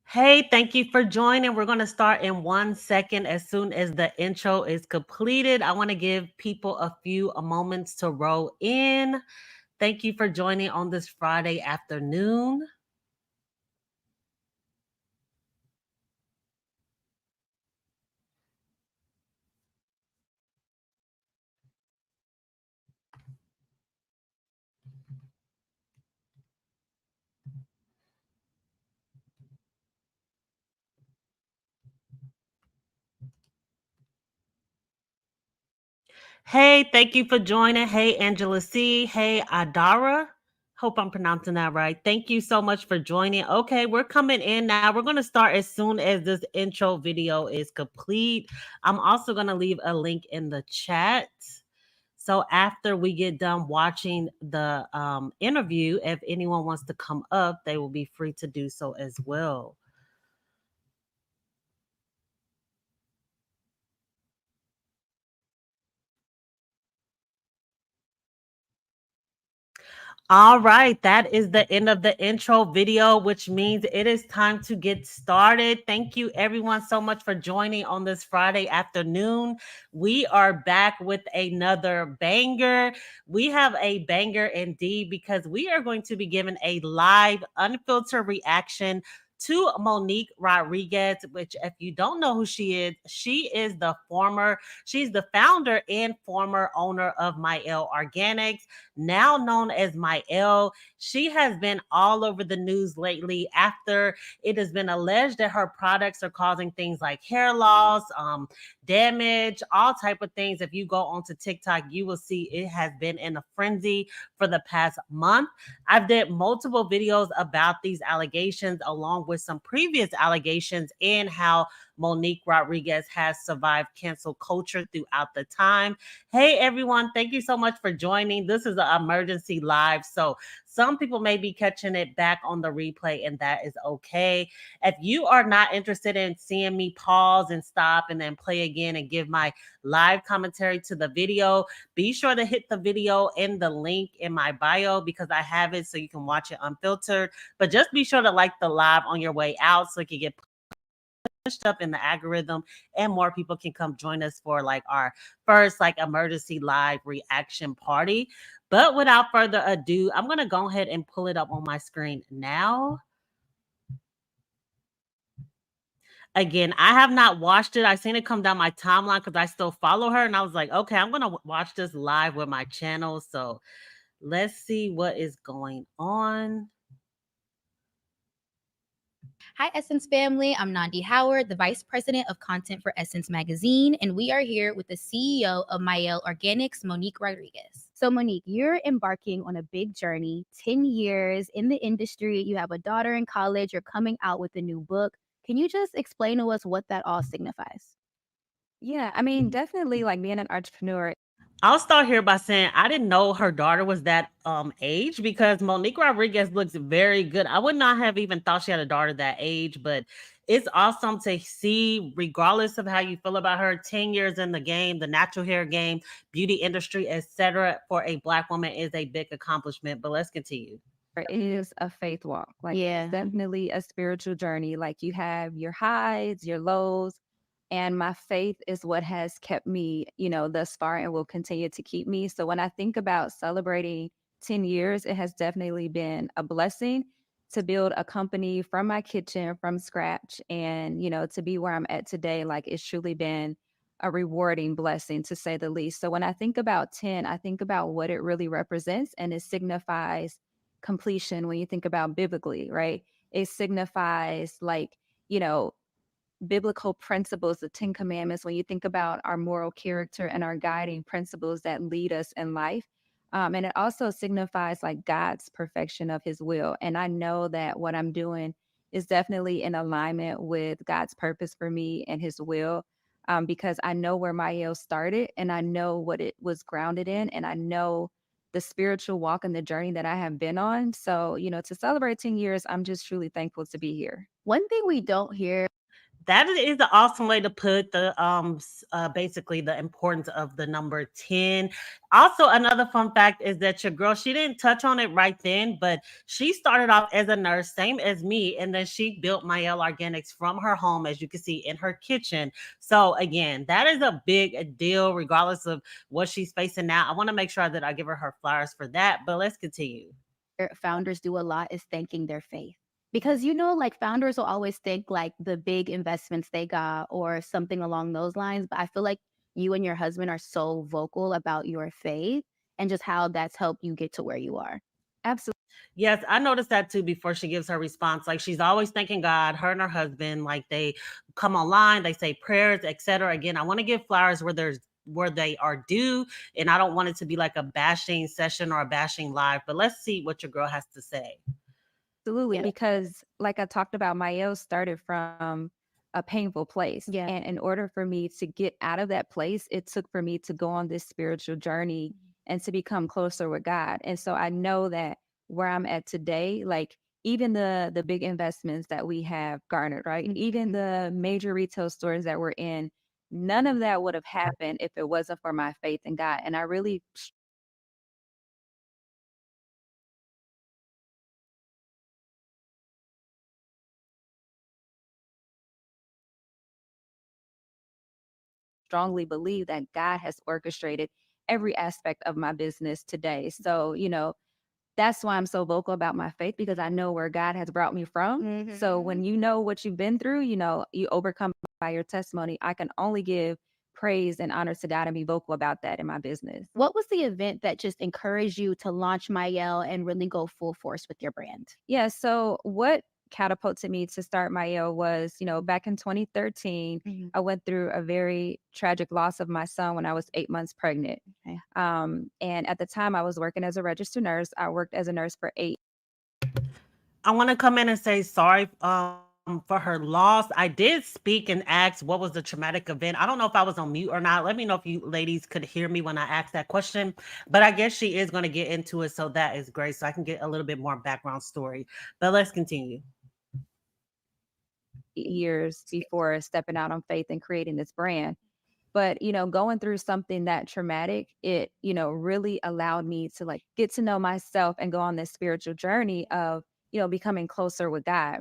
Hey, thank you for joining. We're going to start in 1 second as soon as the intro is completed. I want to give people a few moments to roll in. Thank you for joining on this Friday afternoon. Hey, thank you for joining. Hey, Angela C. Hey, Adara. Hope I'm pronouncing that right. Thank you so much for joining. Okay, we're coming in now. We're going to start as soon as this intro video is complete. I'm also going to leave a link in the chat. So after we get done watching the interview, if anyone wants to come up, they will be free to do so as well. All right, that is the end of the intro video, which means it is time to get started. Thank you, everyone, so much for joining on this Friday afternoon. We are back with another banger. We have a banger indeed because we are going to be giving a live, unfiltered reaction to Monique Rodriquez, which, if you don't know who she's the founder and former owner of Mielle Organics, now known as Mielle. She has been all over the news lately after it has been alleged that her products are causing things like hair loss, damage, all type of things. If you go onto TikTok, you will see it has been in a frenzy for the past month. I've did multiple videos about these allegations along with some previous allegations and how Monique Rodriguez has survived cancel culture throughout the time. Hey everyone, thank you so much for joining. This is an emergency live, so some people may be catching it back on the replay, and that is okay. If you are not interested in seeing me pause and stop and then play again and give my live commentary to the video, be sure to hit the video in the link in my bio because I have it so you can watch it unfiltered. But just be sure to like the live on your way out so it can get pushed up in the algorithm and more people can come join us for like our first like emergency live reaction party. But without further ado, I'm going to go ahead and pull it up on my screen now. Again, I have not watched it. I seen it come down my timeline because I still follow her, and I was like, okay, I'm gonna watch this live with my channel. So let's see what is going on. Hi, Essence family. I'm Nandi Howard, the Vice President of Content for Essence Magazine, and we are here with the CEO of Mielle Organics, Monique Rodriquez. So, Monique, you're embarking on a big journey, 10 years in the industry. You have a daughter in college. You're coming out with a new book. Can you just explain to us what that all signifies? Yeah, I mean, definitely like being an entrepreneur. I'll start here by saying I didn't know her daughter was that age because Monique Rodriguez looks very good. I would not have even thought she had a daughter that age, but it's awesome to see, regardless of how you feel about her, 10 years in the game, the natural hair game, beauty industry, etc. For a Black woman is a big accomplishment. But let's continue. It is a faith walk. Like, Yeah. it's definitely a spiritual journey. Like, you have your highs, your lows, and my faith is what has kept me, thus far and will continue to keep me. So when I think about celebrating 10 years, it has definitely been a blessing to build a company from my kitchen from scratch and, to be where I'm at today. Like, it's truly been a rewarding blessing to say the least. So when I think about 10, I think about what it really represents, and it signifies completion when you think about biblically, right? It signifies like, you know, biblical principles, the 10 commandments, when you think about our moral character and our guiding principles that lead us in life. And it also signifies like God's perfection of his will. And I know that what I'm doing is definitely in alignment with God's purpose for me and his will. Because I know where my Mielle started and I know what it was grounded in, and I know the spiritual walk and the journey that I have been on. So, to celebrate 10 years, I'm just truly thankful to be here. One thing we don't hear That is an awesome way to put the basically the importance of the number 10. Also, another fun fact is that your girl, she didn't touch on it right then, but she started off as a nurse, same as me, and then she built Mielle Organics from her home, as you can see in her kitchen. So again, that is a big deal, regardless of what she's facing now. I want to make sure that I give her flowers for that, but let's continue. Founders do a lot is thanking their faith. Because like founders will always think like the big investments they got or something along those lines. But I feel like you and your husband are so vocal about your faith and just how that's helped you get to where you are. Absolutely. Yes, I noticed that too before she gives her response. Like she's always thanking God, her and her husband, like they come online, they say prayers, etc. Again, I want to give flowers where they are due, and I don't want it to be like a bashing session or a bashing live. But let's see what your girl has to say. Absolutely, Yeah. because like I talked about, my L started from a painful place. Yeah. And in order for me to get out of that place, it took for me to go on this spiritual journey and to become closer with God. And so I know that where I'm at today, like even the big investments that we have garnered, right? Even the major retail stores that we're in, none of that would have happened if it wasn't for my faith in God. And I really strongly believe that God has orchestrated every aspect of my business today. So, that's why I'm so vocal about my faith because I know where God has brought me from. So when you know what you've been through, you overcome by your testimony. I can only give praise and honor to God and be vocal about that in my business. What was the event that just encouraged you to launch Mielle and really go full force with your brand? Yeah. So what catapulted me to start Mielle was, back in 2013, I went through a very tragic loss of my son when I was 8 months pregnant. Okay. And at the time I was working as a registered nurse. I worked as a nurse for I want to come in and say sorry for her loss. I did speak and ask what was the traumatic event. I don't know if I was on mute or not. Let me know if you ladies could hear me when I asked that question. But I guess she is going to get into it, so that is great. So I can get a little bit more background story. But let's continue. years before stepping out on faith and creating this brand. But, going through something that traumatic, it, really allowed me to like get to know myself and go on this spiritual journey of, becoming closer with God.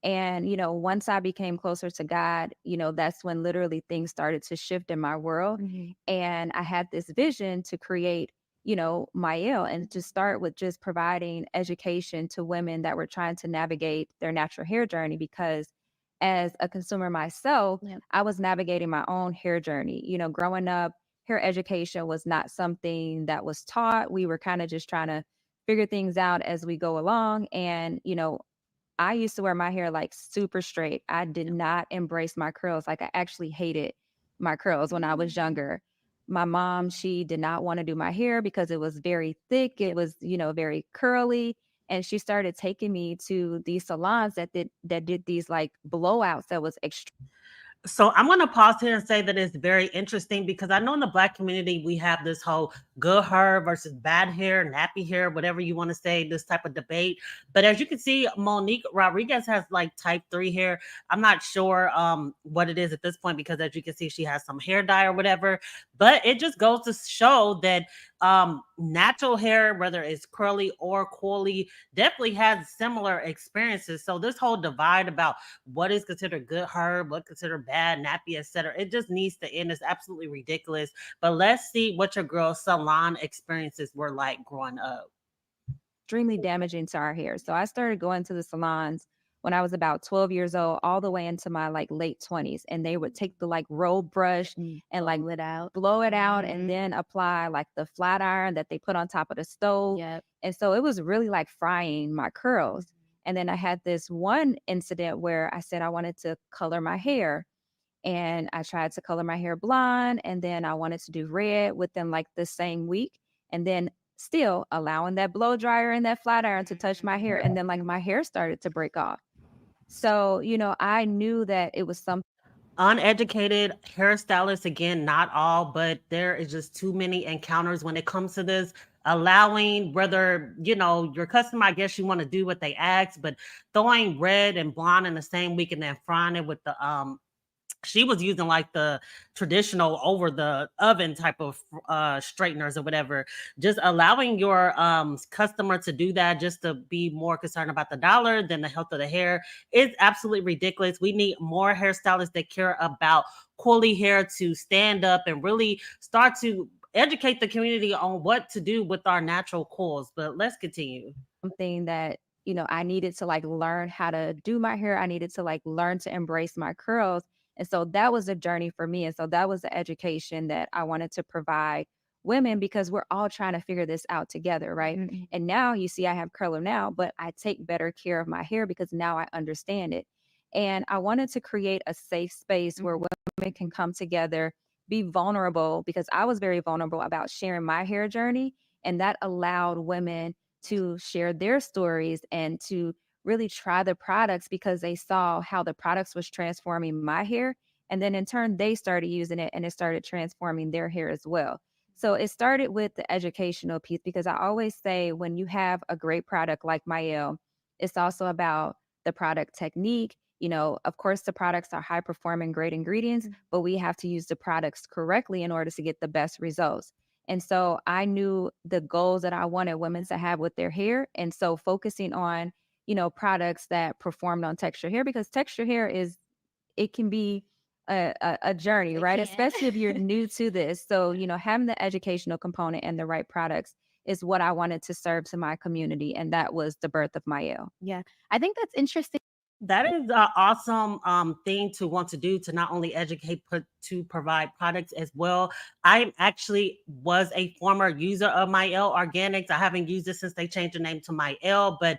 And, once I became closer to God, that's when literally things started to shift in my world. And I had this vision to create, my ill and to start with just providing education to women that were trying to navigate their natural hair journey because as a consumer myself, Yep. I was navigating my own hair journey. Growing up, hair education was not something that was taught. We were kind of just trying to figure things out as we go along. And, I used to wear my hair like super straight. I did not embrace my curls. Like I actually hated my curls when I was younger. My mom, she did not want to do my hair because it was very thick. It was, very curly. And she started taking me to these salons that did these like blowouts that was extreme. So I'm going to pause here and say that it's very interesting because I know in the Black community we have this whole good hair versus bad hair, nappy hair, whatever you want to say, this type of debate. But as you can see, Monique Rodriguez has like type 3 hair. I'm not sure what it is at this point because as you can see, she has some hair dye or whatever. But it just goes to show that natural hair, whether it's curly or coily, definitely has similar experiences. So this whole divide about what is considered good herb, what considered bad, nappy, etc. It just needs to end. It's absolutely ridiculous. But let's see what your girl's salon experiences were like growing up. Extremely damaging to our hair. So I started going to the salons when I was about 12 years old, all the way into my like late 20s. And they would take the like roll brush and like blow it out and then apply like the flat iron that they put on top of the stove. Yep. And so it was really like frying my curls. And then I had this one incident where I said I wanted to color my hair. And I tried to color my hair blonde and then I wanted to do red within like the same week. And then still allowing that blow dryer and that flat iron to touch my hair. And then like my hair started to break off. So, I knew that it was something. Uneducated hairstylists, again, not all, but there is just too many encounters when it comes to this. Allowing whether your customer, I guess you want to do what they ask, but throwing red and blonde in the same week and then frying it with the she was using like the traditional over the oven type of straighteners or whatever. Just allowing your customer to do that just to be more concerned about the dollar than the health of the hair is absolutely ridiculous. We need more hairstylists that care about curly hair to stand up and really start to educate the community on what to do with our natural coils. But let's continue. Something that, I needed to like learn how to do my hair. I needed to like learn to embrace my curls. And so that was a journey for me. And so that was the education that I wanted to provide women because we're all trying to figure this out together, right? And now you see I have curler now, but I take better care of my hair because now I understand it. And I wanted to create a safe space where women can come together, be vulnerable because I was very vulnerable about sharing my hair journey. And that allowed women to share their stories and to really try the products because they saw how the products was transforming my hair. And then in turn, they started using it and it started transforming their hair as well. So it started with the educational piece because I always say when you have a great product like Mielle, it's also about the product technique. Of course, the products are high performing, great ingredients, but we have to use the products correctly in order to get the best results. And so I knew the goals that I wanted women to have with their hair. And so focusing on, products that performed on texture hair because texture hair it can be a journey, It right? can. Especially if you're new to this. So, having the educational component and the right products is what I wanted to serve to my community. And that was the birth of Mielle. Yeah. I think that's interesting. That is an awesome thing to want to do, to not only educate but to provide products as well. I actually was a former user of Mielle Organics. I haven't used it since they changed the name to Mielle, but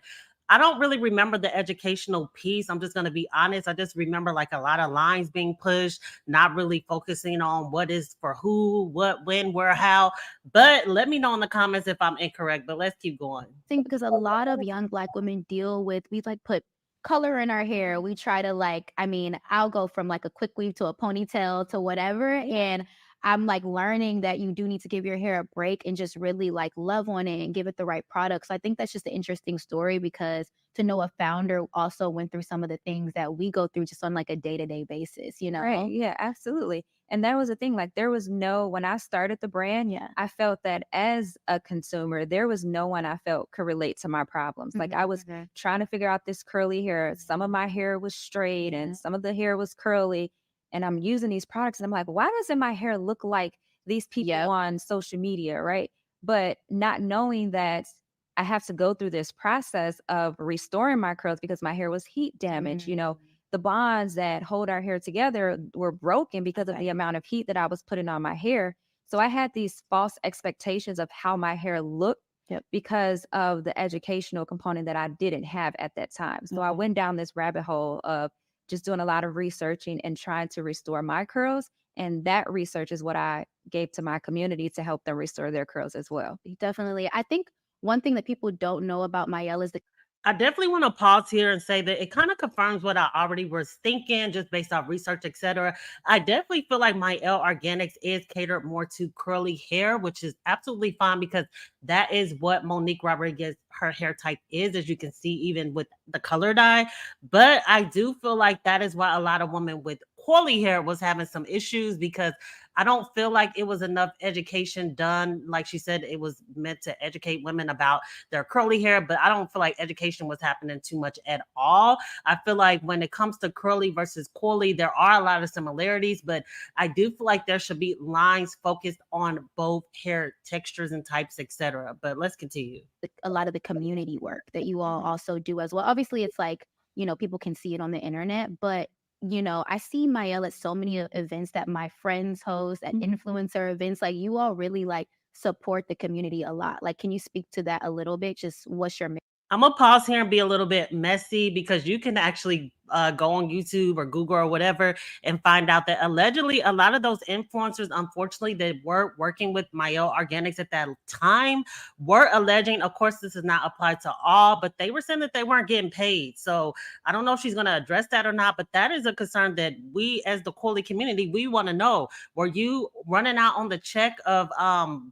I don't really remember the educational piece. I'm just going to be honest. I just remember like a lot of lines being pushed, not really focusing on what is for who, what, when, where, how. But let me know in the comments if I'm incorrect, but let's keep going. Think because a lot of young Black women deal with, we like put color in our hair. We try to like, I mean, I'll go from like a quick weave to a ponytail to whatever. And I'm like learning that you do need to give your hair a break and just really like love on it and give it the right products. So I think that's just an interesting story because to know a founder also went through some of the things that we go through just on like a day-to-day basis, you know? Right. Yeah, absolutely. And that was the thing. Like, there was when I started the brand, Yeah. I felt that as a consumer, there was no one I felt could relate to my problems. Like, I was trying to figure out this curly hair. Some of my hair was straight and some of the hair was curly. And I'm using these products and I'm like, why doesn't my hair look like these people on social media? Right. But not knowing that I have to go through this process of restoring my curls because my hair was heat damaged, the bonds that hold our hair together were broken because of the amount of heat that I was putting on my hair. So I had these false expectations of how my hair looked because of the educational component that I didn't have at that time. So I went down this rabbit hole of just doing a lot of researching and trying to restore my curls. And that research is what I gave to my community to help them restore their curls as well. Definitely. I think one thing that people don't know about Mielle is the I definitely want to pause here and say that it kind of confirms what I already was thinking just based off research, etc. I definitely feel like Mielle Organics is catered more to curly hair, which is absolutely fine because that is what Monique Rodriquez, her hair type is, as you can see, even with the color dye. But I do feel like that is why a lot of women with curly hair was having some issues because I don't feel like it was enough education done. Like she said, it was meant to educate women about their curly hair, but I don't feel like education was happening too much at all. I feel like when it comes to curly versus coily, there are a lot of similarities, but I do feel like there should be lines focused on both hair textures and types, etc. But let's continue. a lot of the community work that you all also do as well. Obviously, it's like, people can see it on the internet, but I see Mielle at so many events that my friends host, at influencer events. Like, you all really like support the community a lot. Like, can you speak to that a little bit? Just what's your I'm gonna pause here and be a little bit messy because you can actually go on YouTube or Google or whatever and find out that allegedly a lot of those influencers, unfortunately, that were working with Mielle Organics at that time were alleging, of course, this is not applied to all, but they were saying that they weren't getting paid. So I don't know if she's going to address that or not, but that is a concern that we as the Coily community, we want to know. Were you running out on the check of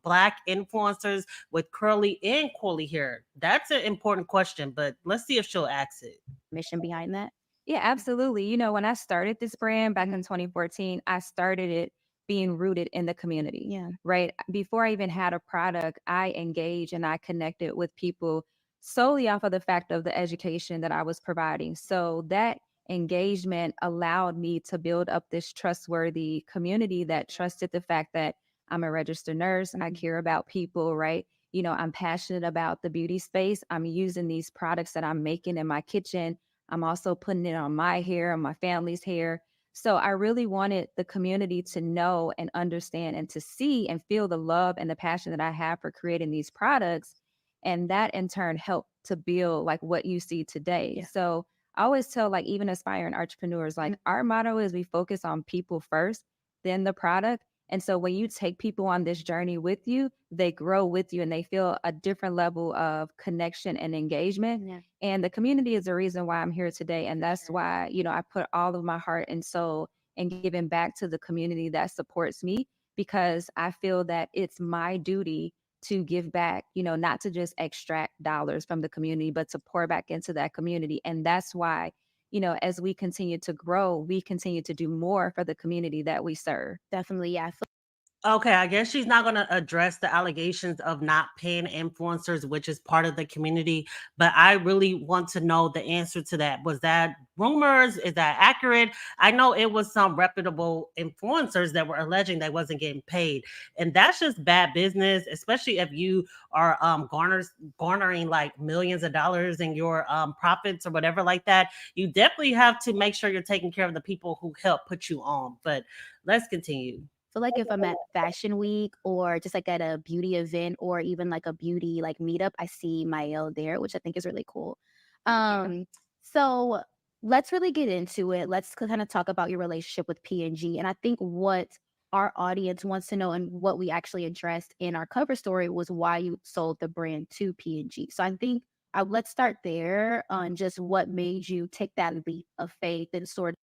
Black influencers with curly and coily hair? That's an important question, but let's see if she'll ask it. mission behind that? Yeah, absolutely. When I started this brand back in 2014, I started it being rooted in the community, Yeah. right? Before I even had a product, I engaged and I connected with people solely off of the fact of the education that I was providing. So that engagement allowed me to build up this trustworthy community that trusted the fact that I'm a registered nurse, I care about people, right? I'm passionate about the beauty space. I'm using these products that I'm making in my kitchen. I'm also putting it on my hair and my family's hair. So I really wanted the community to know and understand and to see and feel the love and the passion that I have for creating these products. And that in turn helped to build like what you see today. Yeah. So I always tell like even aspiring entrepreneurs, like our motto is we focus on people first, then the product. And so when you take people on this journey with you, they grow with you and they feel a different level of connection and engagement. Yeah. And the community is the reason why I'm here today. And that's why, I put all of my heart and soul in giving back to the community that supports me because I feel that it's my duty to give back, not to just extract dollars from the community, but to pour back into that community. And that's why, as we continue to grow, we continue to do more for the community that we serve. Definitely. Yeah. Okay, I guess she's not going to address the allegations of not paying influencers, which is part of the community. But I really want to know the answer to that. Was that rumors? Is that accurate? I know it was some reputable influencers that were alleging they wasn't getting paid, and that's just bad business, especially if you are garnering like millions of dollars in your profits or whatever like that. You definitely have to make sure you're taking care of the people who help put you on. But let's continue. Feel like if I'm at fashion week or just like at a beauty event or even like a beauty like meetup, I see Mielle there, which I think is really cool. So let's really get into it. Let's kind of talk about your relationship with P&G. And I think what our audience wants to know and what we actually addressed in our cover story was why you sold the brand to P&G. So I think let's start there on just what made you take that leap of faith and sort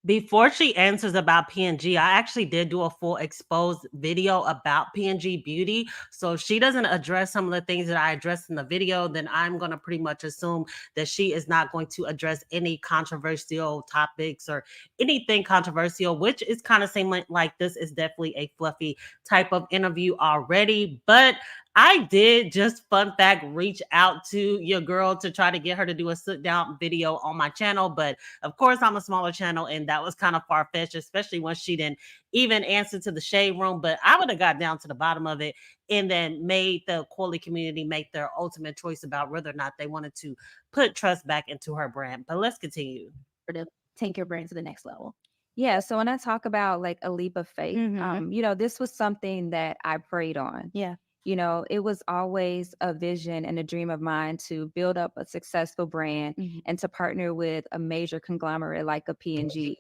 Before she answers about P&G, I actually did do a full exposed video about P&G Beauty. So if she doesn't address some of the things that I addressed in the video, then I'm going to pretty much assume that she is not going to address any controversial topics or anything controversial, which is kind of seeming like this is definitely a fluffy type of interview already. But I did, just fun fact, reach out to your girl to try to get her to do a sit down video on my channel. But of course, I'm a smaller channel, and that was kind of far fetched, especially when she didn't even answer to the shade room. But I would have got down to the bottom of it and then made the quality community make their ultimate choice about whether or not they wanted to put trust back into her brand. But let's continue. of take your brand to the next level. Yeah. So when I talk about like a leap of faith, Mhm. this was something that I prayed on. Yeah. It was always a vision and a dream of mine to build up a successful brand and to partner with a major conglomerate like a P&G.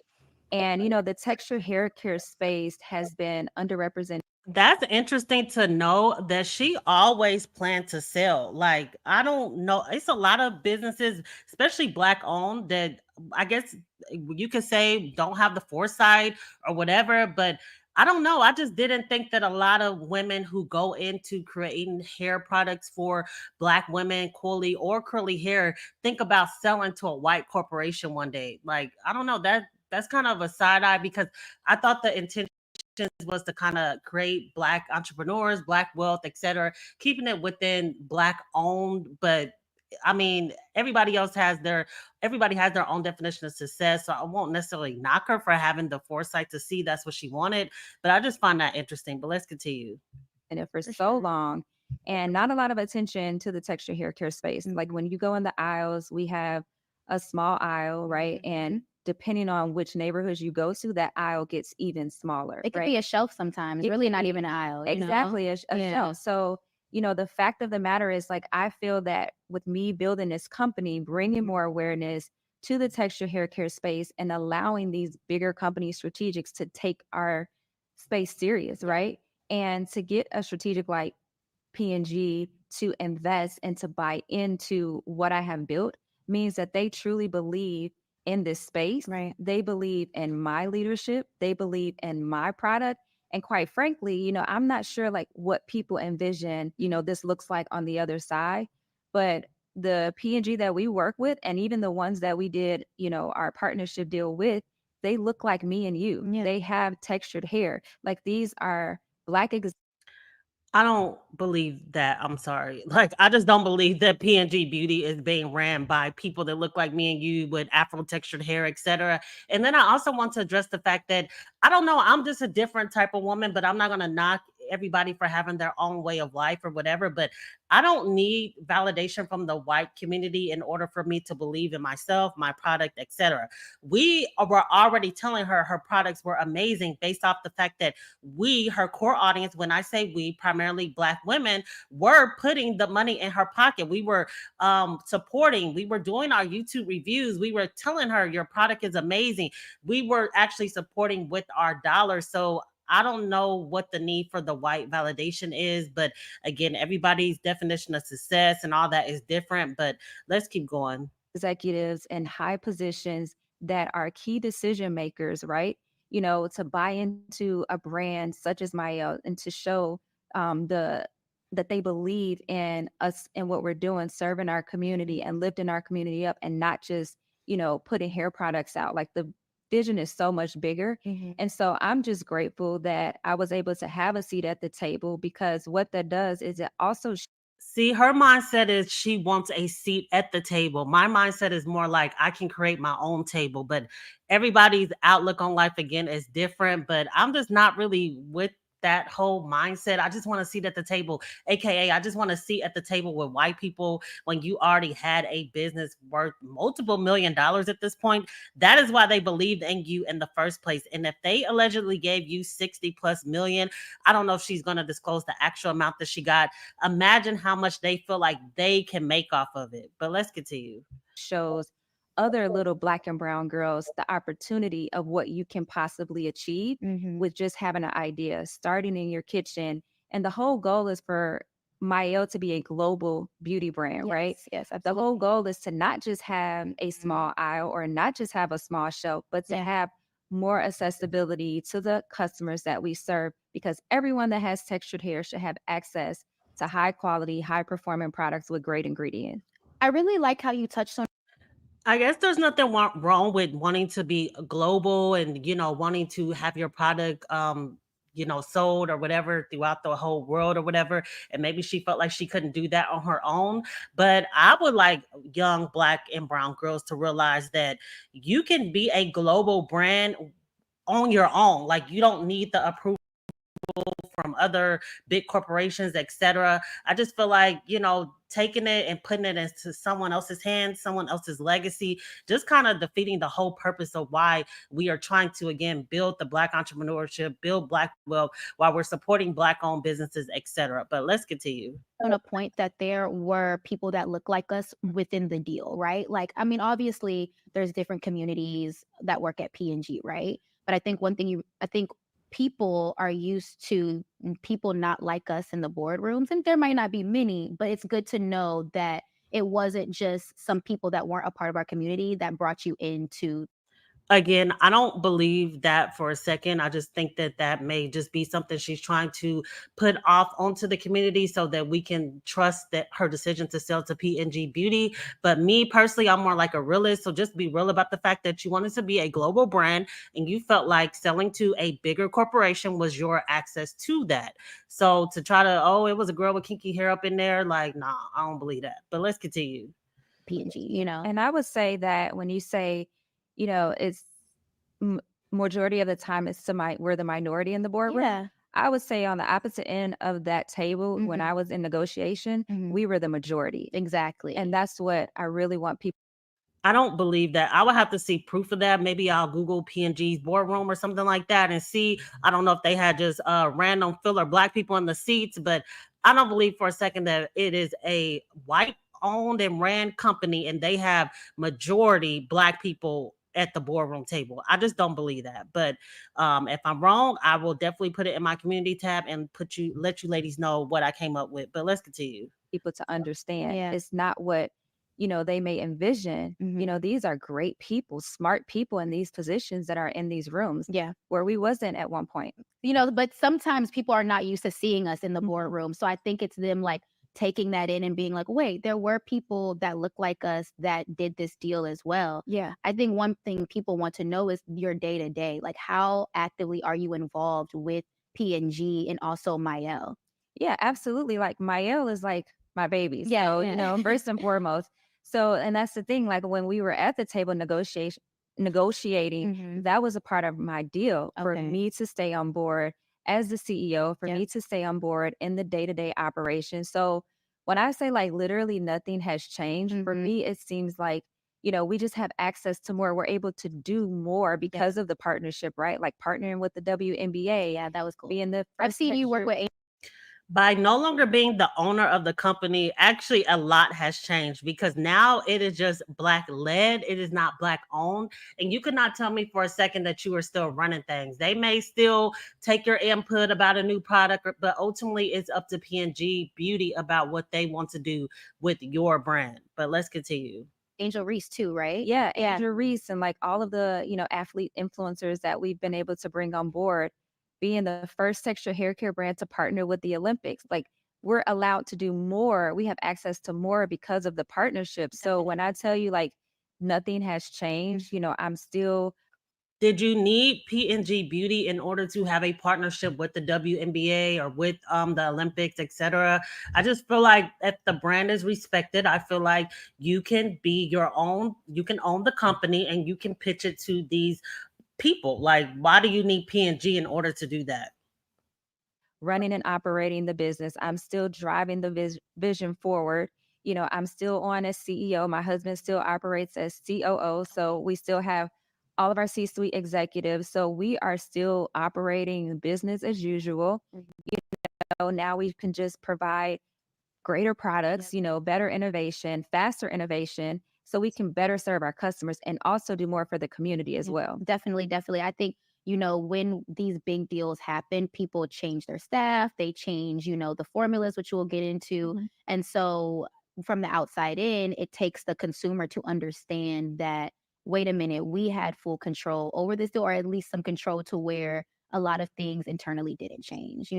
And, the texture hair care space has been underrepresented. That's interesting to know that she always planned to sell. Like, I don't know. It's a lot of businesses, especially black owned, that I guess you could say don't have the foresight or whatever. But I don't know. I just didn't think that a lot of women who go into creating hair products for black women, coily or curly hair, think about selling to a white corporation one day. Like, I don't know. That's kind of a side eye because I thought the intention was to kind of create black entrepreneurs, black wealth, etc., keeping it within black owned. But I mean, everybody has their own definition of success. So I won't necessarily knock her for having the foresight to see that's what she wanted. But I just find that interesting. But let's continue. It for For so sure. long and not a lot of attention to the texture hair care space. Like when you go in the aisles, we have a small aisle, right? And depending on which neighborhoods you go to, that aisle gets even smaller, It could right? be a shelf sometimes, It really could not be even an aisle, exactly a Yeah. shelf. So, the fact of the matter is like I feel that with me building this company, bringing more awareness to the texture hair care space and allowing these bigger company strategics to take our space serious, right? And to get a strategic like P&G to invest and to buy into what I have built means that they truly believe in this space. Right. They believe in my leadership. They believe in my product. And quite frankly, I'm not sure like what people envision, this looks like on the other side, but the P&G that we work with, and even the ones that we did, our partnership deal with, they look like me and you. Yeah. They have textured hair. Like these are black I don't believe that. I'm sorry. Like, I just don't believe that P&G Beauty is being ran by people that look like me and you with afro textured hair, etc. And then I also want to address the fact that I don't know, I'm just a different type of woman, but I'm not going to knock everybody for having their own way of life or whatever, but I don't need validation from the white community in order for me to believe in myself, my product, etc. We were already telling her her products were amazing based off the fact that we, her core audience, when I say we, primarily black women, were putting the money in her pocket. We were supporting, we were doing our YouTube reviews, we were telling her your product is amazing. We were actually supporting with our dollars. So I don't know what the need for the white validation is, but again, everybody's definition of success and all that is different. But let's keep going. executives in high positions that are key decision makers, right? To buy into a brand such as Mielle and to show the that they believe in us and what we're doing, serving our community and lifting our community up, and not just putting hair products out. Like the vision is so much bigger. And so I'm just grateful that I was able to have a seat at the table, because what that does is it also See, her mindset is she wants a seat at the table. My mindset is more like I can create my own table, but everybody's outlook on life again is different. But I'm just not really with that whole mindset. I just want a seat at the table, aka I just want a seat at the table with white people when you already had a business worth multiple $1 million at this point. That is why they believed in you in the first place. And if they allegedly gave you 60 plus million, I don't know if she's going to disclose the actual amount that she got. Imagine how much they feel like they can make off of it. But let's continue. shows other little black and brown girls the opportunity of what you can possibly achieve with just having an idea, starting in your kitchen. And the whole goal is for Mielle to be a global beauty brand, right? Yes, The absolutely. whole goal is to not just have a small aisle or not just have a small shelf, but to have more accessibility to the customers that we serve, because everyone that has textured hair should have access to high quality, high performing products with great ingredients. I really like how you touched on. I guess there's nothing wrong with wanting to be global and wanting to have your product sold or whatever throughout the whole world or whatever. And maybe she felt like she couldn't do that on her own. But I would like young black and brown girls to realize that you can be a global brand on your own. Like you don't need the approval from other big corporations, etc. I just feel like, taking it and putting it into someone else's hands, someone else's legacy, just kind of defeating the whole purpose of why we are trying to, again, build the black entrepreneurship, build black wealth while we're supporting black owned businesses, etc. But let's continue. On a point that there were people that look like us within the deal, right? Like, I mean, obviously, there's different communities that work at P&G, right? But I think I think people are used to people not like us in the boardrooms, and there might not be many, but it's good to know that it wasn't just some people that weren't a part of our community that brought you into. Again, I don't believe that for a second. I just think that that may just be something she's trying to put off onto the community so that we can trust that her decision to sell to P&G Beauty. But me personally, I'm more like a realist. So just be real about the fact that you wanted to be a global brand and you felt like selling to a bigger corporation was your access to that. So to try to, oh, it was a girl with kinky hair up in there, like, nah, I don't believe that. But let's continue. P&G. And I would say that when you say, it's m- majority of the time we're the minority in the boardroom. Yeah. I would say on the opposite end of that table, when I was in negotiation, we were the majority. Exactly. And that's what I really want people. I don't believe that. I would have to see proof of that. Maybe I'll Google P&G's boardroom or something like that and see. I don't know if they had just random filler black people in the seats, but I don't believe for a second that it is a white owned and ran company and they have majority black people at the boardroom table. I just don't believe that. But if I'm wrong, I will definitely put it in my community tab and let you ladies know what I came up with. But let's continue. People to understand. Yeah. It's not what, they may envision. These are great people, smart people in these positions that are in these rooms. Yeah. Where we wasn't at one point. But sometimes people are not used to seeing us in the boardroom. So I think it's them like taking that in and being like, wait, there were people that look like us that did this deal as well. Yeah. I think one thing people want to know is your day to day. Like, how actively are you involved with P&G and also Mielle? Yeah, absolutely. Like Mielle is like my baby. Yeah, So, yeah. first and foremost. So, and that's the thing, like when we were at the table negotiating, Mhm. that was a part of my deal for Okay. me to stay on board as the CEO, for Yep. me to stay on board in the day-to-day operation. So when I say like literally nothing has changed, for Mhm. me, it seems like, we just have access to more. We're able to do more Yep. because of the partnership, right? Like partnering with the WNBA, Yeah, that was cool. being the I've first seen you work texture. with By no longer being the owner of the company, actually a lot has changed because now it is just black led. It is not black owned. And you could not tell me for a second that you are still running things. They may still take your input about a new product, but ultimately it's up to P&G Beauty about what they want to do with your brand. But let's continue. Angel Reese too, right? Yeah, Yeah. Andrew Reese and like all of the, athlete influencers that we've been able to bring on board, being the first texture hair care brand to partner with the Olympics. Like we're allowed to do more. We have access to more because of the partnership. So when I tell you like nothing has changed, I'm still Did you need P&G Beauty in order to have a partnership with the WNBA or with the Olympics, etc.? I just feel like if the brand is respected, I feel like you can be your own, you can own the company and you can pitch it to these people. Like, why do you need P&G in order to do that? running and operating the business. I'm still driving the vision forward. I'm still on as CEO. My husband still operates as COO. So we still have all of our C suite executives. So we are still operating business as usual. Now we can just provide greater products, better innovation, faster innovation, so we can better serve our customers and also do more for the community as Yeah, well. definitely, definitely. I think, when these big deals happen, people change their staff, they change, the formulas, which we'll get into. Mhm. And so from the outside in, it takes the consumer to understand that, wait a minute, we had full control over this deal, or at least some control to where a lot of things internally didn't change.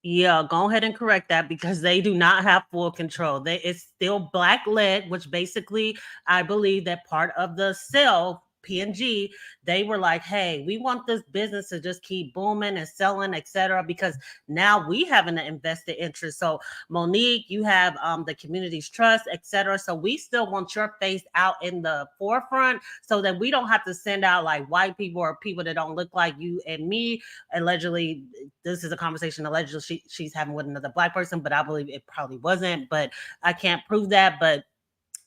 Yeah, go ahead and correct that because they do not have full control. It's still black led, which basically I believe that part of the sale P&G, they were like, hey, we want this business to just keep booming and selling, etc. Because now we have an invested interest. So Monique, you have the community's trust, etc. So we still want your face out in the forefront so that we don't have to send out like white people or people that don't look like you and me. Allegedly, this is a conversation allegedly she's having with another black person, but I believe it probably wasn't. But I can't prove that. But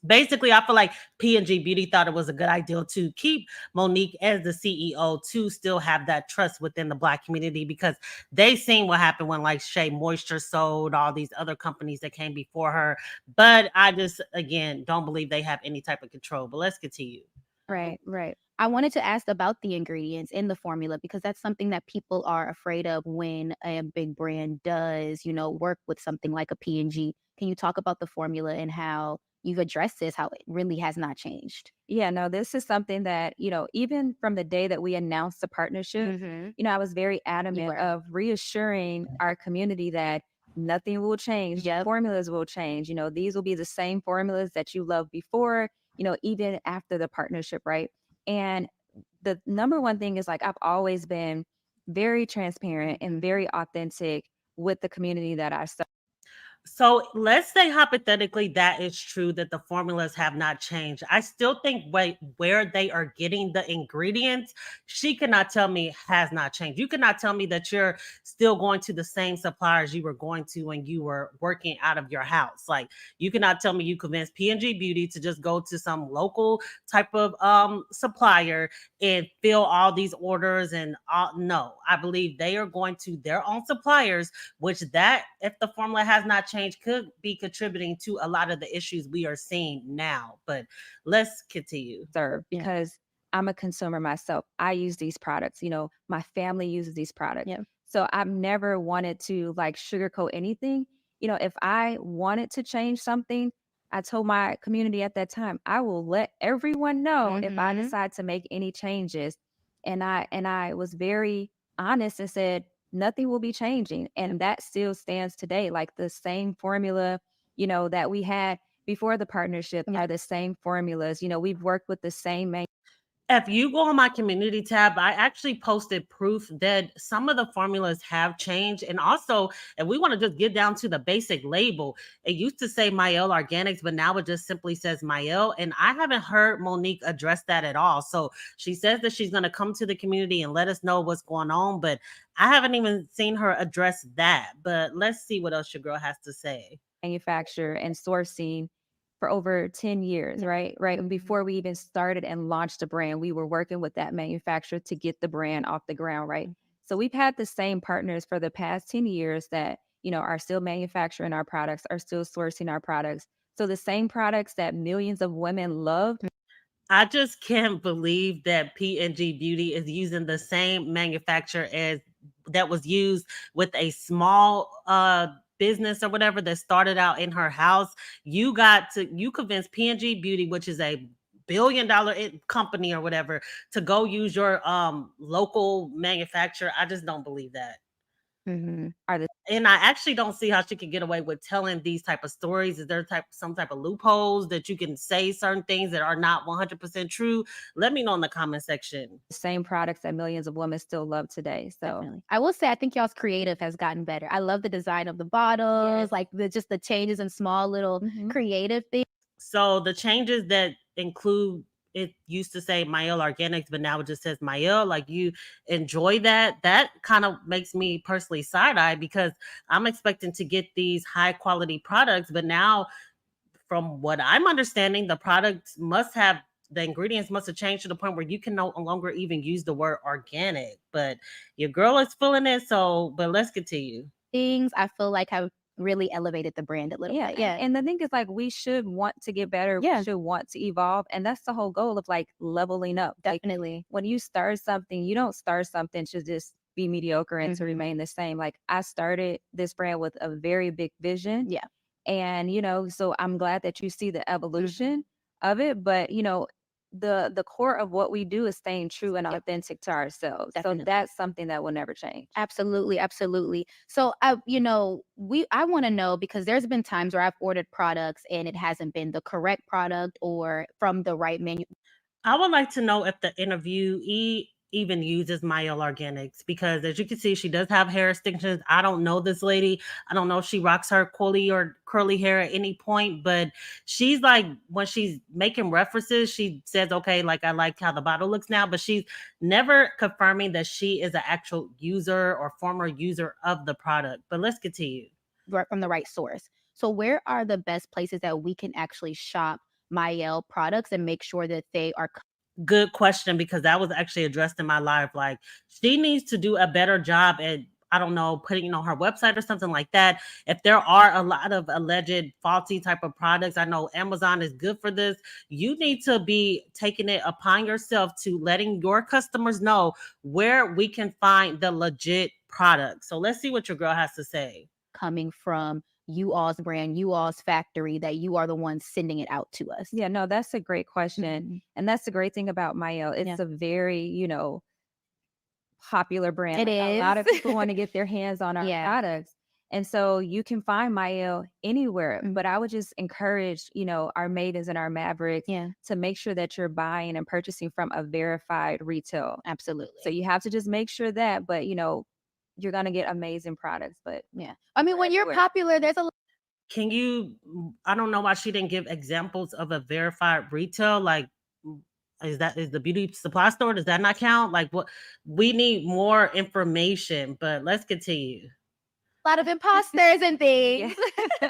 basically, I feel like P&G Beauty thought it was a good idea to keep Monique as the CEO to still have that trust within the black community because they seen what happened when like Shea Moisture sold all these other companies that came before her. But I just again don't believe they have any type of control. But let's continue. Right, right. I wanted to ask about the ingredients in the formula because that's something that people are afraid of when a big brand does, work with something like a P&G. Can you talk about the formula and how you've addressed this, how it really has not changed? Yeah, no, this is something that, even from the day that we announced the partnership, Mm-hmm. I was very You adamant were. of reassuring our community that nothing will change. Yep. Formulas will change. These will be the same formulas that you loved before, even after the partnership, right? And the number one thing is like I've always been very transparent and very authentic with the community that I serve. So let's say hypothetically that is true that the formulas have not changed. I still think where they are getting the ingredients, she cannot tell me has not changed. You cannot tell me that you're still going to the same suppliers you were going to when you were working out of your house. Like you cannot tell me you convinced P&G Beauty to just go to some local type of supplier and fill all these orders and no. I believe they are going to their own suppliers, which that if the formula has not changed could be contributing to a lot of the issues we are seeing now. But let's continue. Serve Yeah. because I'm a consumer myself. I use these products, my family uses these products. Yeah. So I've never wanted to like sugarcoat anything. If I wanted to change something, I told my community at that time, I will let everyone know if I Mm-hmm. decide to make any changes. And I was very honest and said nothing will be changing. And that still stands today. Like the same formula, that we had before the partnership are the same formulas. We've worked with the same If you go on my community tab, I actually posted proof that some of the formulas have changed. And also, if we want to just get down to the basic label, it used to say Mielle Organics, but now it just simply says Mielle. And I haven't heard Monique address that at all. So she says that she's going to come to the community and let us know what's going on, but I haven't even seen her address that. But let's see what else your girl has to say. manufacturer and sourcing for over 10 years, right? Right. And before we even started and launched the brand, we were working with that manufacturer to get the brand off the ground, right? So we've had the same partners for the past 10 years that, are still manufacturing our products, are still sourcing our products. So the same products that millions of women love. I just can't believe that P&G Beauty is using the same manufacturer as that was used with a small business or whatever that started out in her house. You convinced P&G Beauty, which is a billion-dollar company or whatever, to go use your local manufacturer. I just don't believe that. Are the And I actually don't see how she could get away with telling these type of stories. Is there some type of loopholes that you can say certain things that are not 100% true? Let me know in the comment section. same products that millions of women still love today. So Definitely. I will say I think y'all's creative has gotten better. I love the design of the bottles, Yes. like just the changes and small little creative things. So the changes that include, it used to say Mielle Organics, but now it just says Mielle. Like, you enjoy that. That kind of makes me personally side-eye because I'm expecting to get these high quality products, but now from what I'm understanding, the ingredients must have changed to the point where you can no longer even use the word organic. But your girl is feeling it. So, but let's continue. Things I feel like have really elevated the brand a little bit. Yeah. And the thing is, like, we should want to get better. Yeah. We should want to evolve. And that's the whole goal of like leveling up. Like, Definitely. when you start something, you don't start something to just be mediocre and to remain the same. Like, I started this brand with a very big vision. Yeah. And, so I'm glad that you see the evolution of it. But, the core of what we do is staying true and authentic to ourselves. Definitely. So that's something that will never change. Absolutely, absolutely. So I want to know, because there's been times where I've ordered products and it hasn't been the correct product or from the right menu. I would like to know if the interviewee even uses Mielle Organics because, as you can see, she does have hair extensions. I don't know this lady. I don't know if she rocks her curly hair at any point, but she's like, when she's making references, she says, okay, like, I like how the bottle looks now, but she's never confirming that she is an actual user or former user of the product. But let's continue. From the right source. So where are the best places that we can actually shop Mielle products and make sure that they are Good question, because that was actually addressed in my life. Like, she needs to do a better job at, I don't know, putting it on her website or something like that. If there are a lot of alleged faulty type of products, I know Amazon is good for this. You need to be taking it upon yourself to letting your customers know where we can find the legit product. So let's see what your girl has to say. coming from you all's brand, you all's factory, that you are the ones sending it out to us? Yeah, no, that's a great question. And that's the great thing about Mielle. It's a very, popular brand. It Like, is. a lot of people want to get their hands on our products. And so you can find Mielle anywhere. But I would just encourage, our maidens and our mavericks to make sure that you're buying and purchasing from a verified retail. Absolutely. So you have to just make sure that, but you're gonna get amazing products. But I mean, when you're popular, there's a Can you, I don't know why she didn't give examples of a verified retail. Like, is the beauty supply store? Does that not count? Like, what, we need more information, but let's continue. lot of imposters and things.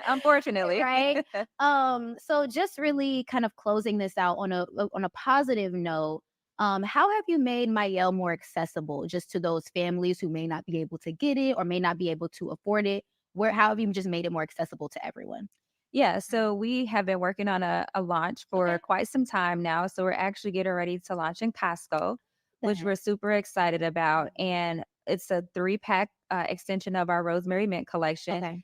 Unfortunately. Right. So just really kind of closing this out on a positive note. How have you made Mielle more accessible just to those families who may not be able to get it or may not be able to afford it? How have you just made it more accessible to everyone? Yeah, so we have been working on a launch for quite some time now. So we're actually getting ready to launch in Costco, which we're super excited about. And it's a 3-pack extension of our Rosemary Mint collection.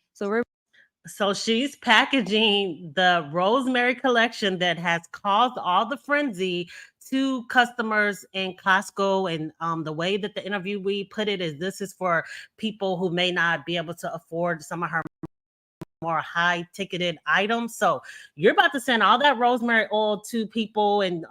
So she's packaging the Rosemary collection that has caused all the frenzy to customers in Costco. And the way that the interviewee put it is, this is for people who may not be able to afford some of her more high ticketed items. So you're about to send all that rosemary oil to people in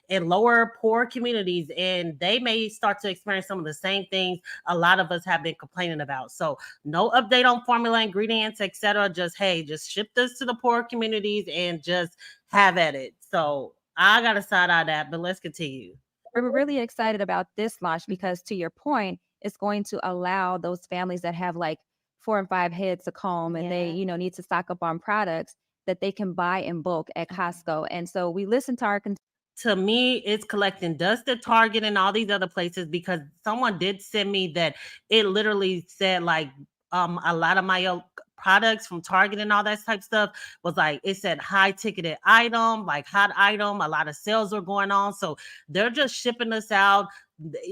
lower poor communities, and they may start to experience some of the same things a lot of us have been complaining about. So no update on formula, ingredients, etc. Just hey, just ship this to the poor communities and just have at it. So I got to side eye that, but let's continue. We're really excited about this launch because, to your point, it's going to allow those families that have like 4 and 5 heads to comb and they, Yeah. need to stock up on products that they can buy in bulk at Costco. And so we listen to our To me, it's collecting dust at Target and all these other places, because someone did send me that it literally said like a lot of my products from Target and all that type stuff was like, it said high ticketed item, like hot item. A lot of sales are going on, so they're just shipping us out.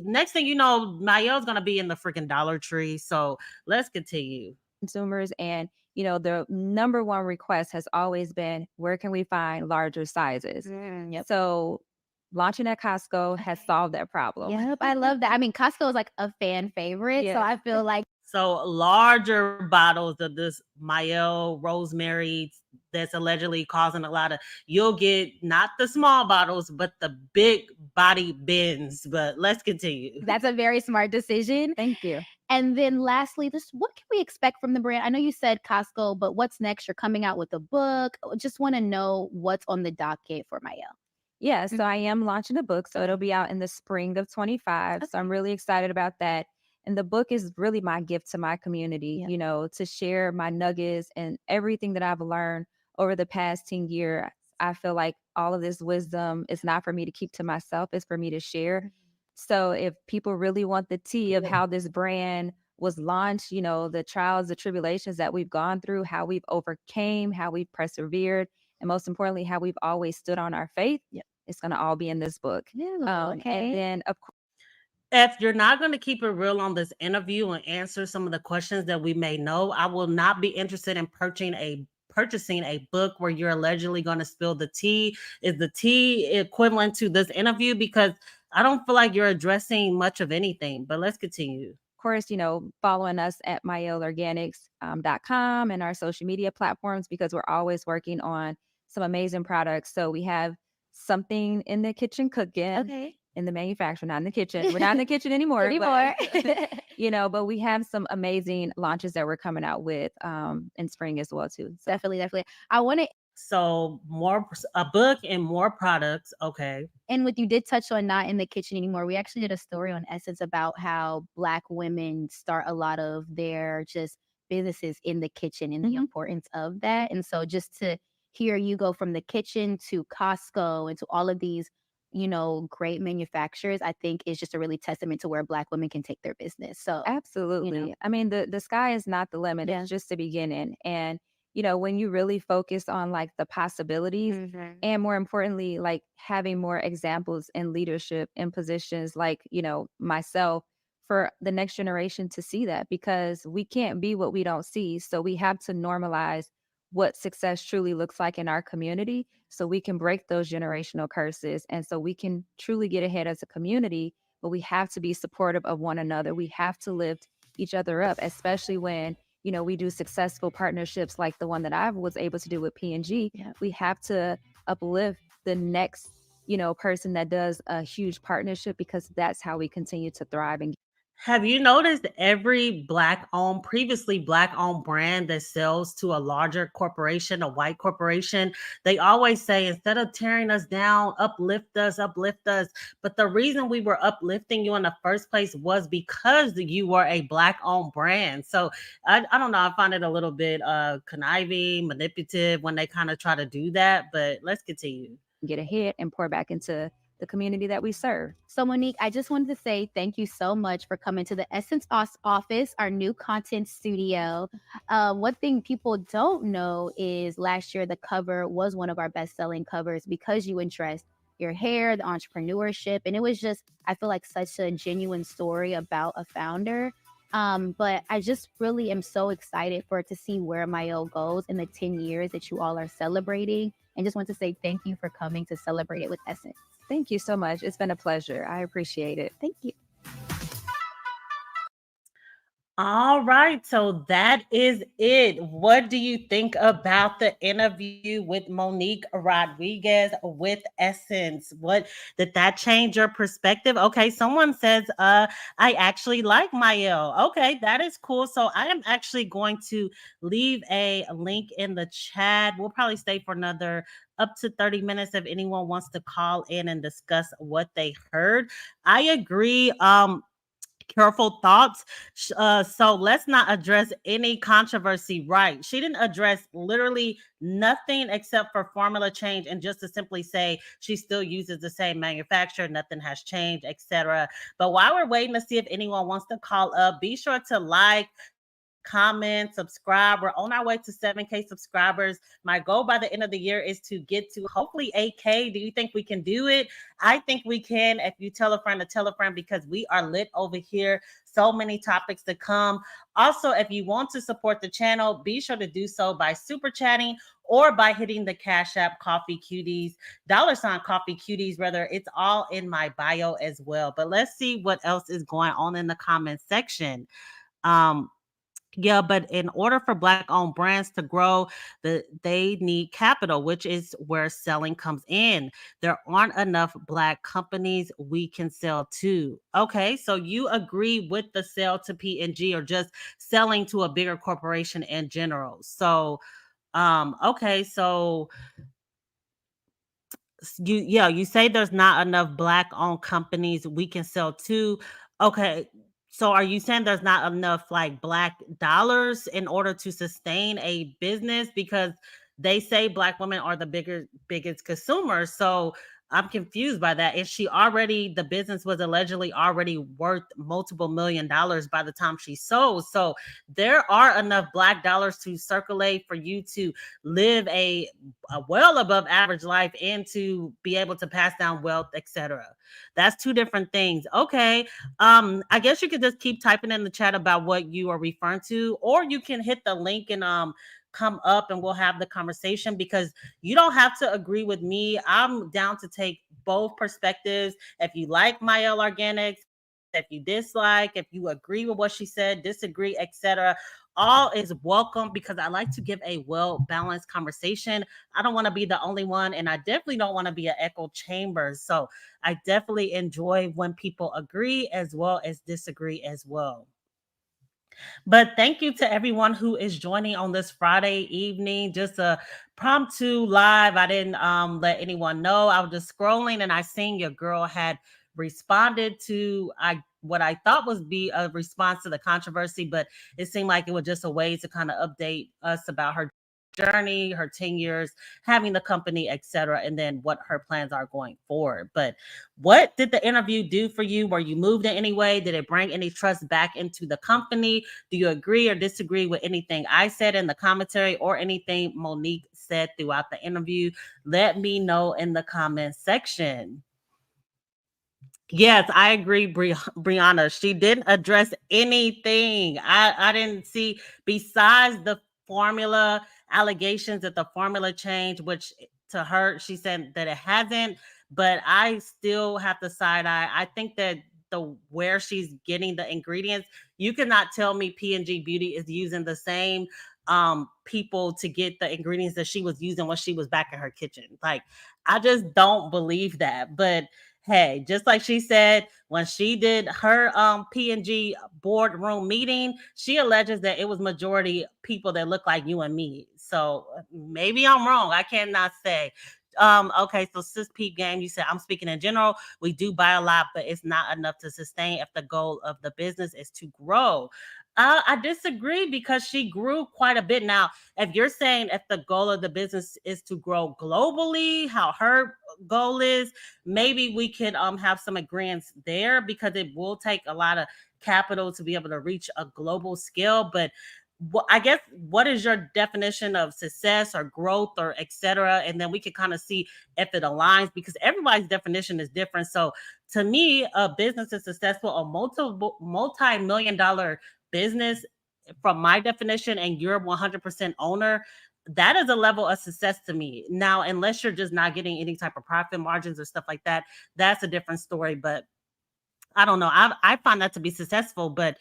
Next thing you know, Mielle's gonna be in the freaking Dollar Tree. So let's continue. consumers, and the number one request has always been, where can we find larger sizes? Yep. So launching at Costco has solved that problem. Yep. I love that. I mean, Costco is like a fan favorite. So Yeah. I feel like So larger bottles of this Mielle rosemary that's allegedly causing a lot of, you'll get not the small bottles, but the big body bins. But let's continue. that's a very smart decision. Thank you. And then lastly, just what can we expect from the brand? I know you said Costco, but what's next? You're coming out with a book. Just want to know what's on the docket for Mielle. Yeah, so I am launching a book, so it'll be out in the spring of 25. So I'm really excited about that. And the book is really my gift to my community, to share my nuggets and everything that I've learned over the past 10 years. I feel like all of this wisdom is not for me to keep to myself, it's for me to share. So if people really want the tea of how this brand was launched, the trials, the tribulations that we've gone through, how we've overcame, how we've persevered, and most importantly, how we've always stood on our faith, it's going to all be in this book. And Okay. then, of If you're not going to keep it real on this interview and answer some of the questions that we may know, I will not be interested in purchasing a book where you're allegedly going to spill the tea. Is the tea equivalent to this interview? Because I don't feel like you're addressing much of anything. But let's continue. course, following us at mielleorganics.com and our social media platforms, because we're always working on some amazing products. So we have something in the kitchen cooking. Okay. In the manufacturer, not in the kitchen. We're not in the kitchen anymore. But we have some amazing launches that we're coming out with in spring as well too. So. Definitely. I want to So a book and more products. Okay. And with you did touch on not in the kitchen anymore. We actually did a story on Essence about how Black women start a lot of their just businesses in the kitchen and the importance of that. And so just to hear you go from the kitchen to Costco and to all of these, great manufacturers, I think is just a really testament to where Black women can take their business. So absolutely. I mean, the sky is not the limit. It's just the beginning. And when you really focus on like the possibilities and more importantly, like having more examples in leadership in positions like, myself, for the next generation to see that, because we can't be what we don't see. So we have to normalize what success truly looks like in our community so we can break those generational curses. And so we can truly get ahead as a community, but we have to be supportive of one another. We have to lift each other up, especially when we do successful partnerships like the one that I was able to do with P&G. We have to uplift the next, person that does a huge partnership, because that's how we continue to thrive. And Have you noticed every previously black owned brand that sells to a larger corporation, a white corporation, they always say, instead of tearing us down, uplift us, uplift us. But the reason we were uplifting you in the first place was because you were a black owned brand. So I don't know. I find it a little bit conniving, manipulative when they kind of try to do that. But let's continue. get ahead and pour back into the community that we serve. So Monique, I just wanted to say thank you so much for coming to the Essence office, our new content studio. One thing people don't know is last year the cover was one of our best-selling covers because you addressed your hair, the entrepreneurship, and it was just, I feel like, such a genuine story about a founder. But I just really am so excited to see where Mielle goes in the 10 years that you all are celebrating. And just want to say thank you for coming to celebrate it with Essence. Thank you so much. It's been a pleasure. I appreciate it. Thank you. All right, so that is it. What do you think about the interview with Monique Rodriguez with Essence? What did that change your perspective? Okay, someone says, I actually like Mielle. Okay, that is cool. So I am actually going to leave a link in the chat. We'll probably stay for another up to 30 minutes if anyone wants to call in and discuss what they heard. I agree. Careful thoughts. So let's not address any controversy. Right? She didn't address literally nothing except for formula change, and just to simply say she still uses the same manufacturer, nothing has changed, etc. But while we're waiting to see if anyone wants to call up, be sure to like, comment, subscribe. We're on our way to 7K subscribers. My goal by the end of the year is to get to hopefully 8K. Do you think we can do it? I think we can if you tell a friend to tell a friend, because we are lit over here. So many topics to come. Also, if you want to support the channel, be sure to do so by super chatting or by hitting the Cash App Coffee Cuties, $ Coffee Cuties, rather. It's all in my bio as well. But let's see what else is going on in the comment section. Um, yeah, but in order for Black-owned brands to grow, they need capital, which is where selling comes in. There aren't enough Black companies we can sell to. Okay, so you agree with the sale to P&G, or just selling to a bigger corporation in general? So, okay, so you say there's not enough Black owned companies we can sell to. Okay, so are you saying there's not enough like Black dollars in order to sustain a business? Because they say Black women are the biggest consumers. So I'm confused by that. Is she already, the business was allegedly already worth multiple $1 million by the time she sold? So there are enough Black dollars to circulate for you to live a well above average life and to be able to pass down wealth, etc. That's two different things. Okay. I guess you could just keep typing in the chat about what you are referring to, or you can hit the link and come up and we'll have the conversation, because you don't have to agree with me. I'm down to take both perspectives. If you like Mielle Organics, if you dislike, if you agree with what she said, disagree, etc., all is welcome, because I like to give a well balanced conversation. I don't want to be the only one, and I definitely don't want to be an echo chamber. So I definitely enjoy when people agree as well as disagree as well. But thank you to everyone who is joining on this Friday evening. Just a promptu live. I didn't let anyone know. I was just scrolling and I seen your girl had responded to I what I thought was be a response to the controversy, but it seemed like it was just a way to kind of update us about her journey, her 10 years having the company, etc., and then what her plans are going forward. But what did the interview do for you? Were you moved in any way? Did it bring any trust back into the company? Do you agree or disagree with anything I said in the commentary or anything Monique said throughout the interview? Let me know in the comment section. Yes, I agree, Brianna. She didn't address anything. I didn't see, besides the formula allegations that the formula changed, which to her she said that it hasn't. But I still have to side eye. I think that the where she's getting the ingredients, you cannot tell me P&G Beauty is using the same people to get the ingredients that she was using when she was back in her kitchen. Like, I just don't believe that. But hey, just like she said, when she did her P&G boardroom meeting, she alleges that it was majority people that look like you and me. So maybe I'm wrong. I cannot say. Okay, so Sis Peep Game, you said I'm speaking in general. We do buy a lot, but it's not enough to sustain if the goal of the business is to grow. I disagree, because she grew quite a bit. Now, if you're saying if the goal of the business is to grow globally, how her goal is, maybe we could have some agreements there, because it will take a lot of capital to be able to reach a global scale. But I guess, what is your definition of success or growth or etc., and then we can kind of see if it aligns, because everybody's definition is different. So to me, a business is successful, a multi-million dollar business, from my definition, and you're 100% owner, that is a level of success to me. Now, unless you're just not getting any type of profit margins or stuff like that, that's a different story. But I don't know. I find that to be successful. But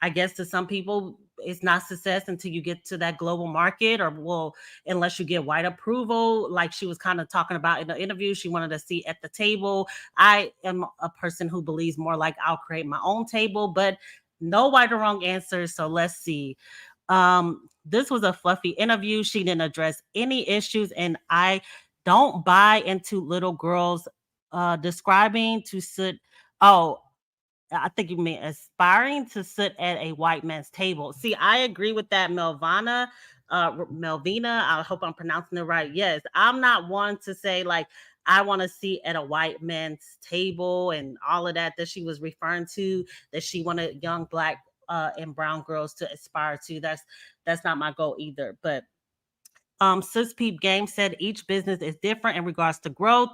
I guess to some people, it's not success until you get to that global market, or well, unless you get white approval, like she was kind of talking about in the interview. She wanted a seat at the table. I am a person who believes more like I'll create my own table, but no right or wrong answers. So let's see. This was a fluffy interview. She didn't address any issues, and I don't buy into little girls describing to sit. Oh, I think you mean aspiring to sit at a white man's table. See, I agree with that, Melvina. I hope I'm pronouncing it right. Yes, I'm not one to say like I want to sit at a white man's table and all of that she was referring to. That she wanted young black and brown girls to aspire to. That's not my goal either. But Sis Peep Game said each business is different in regards to growth.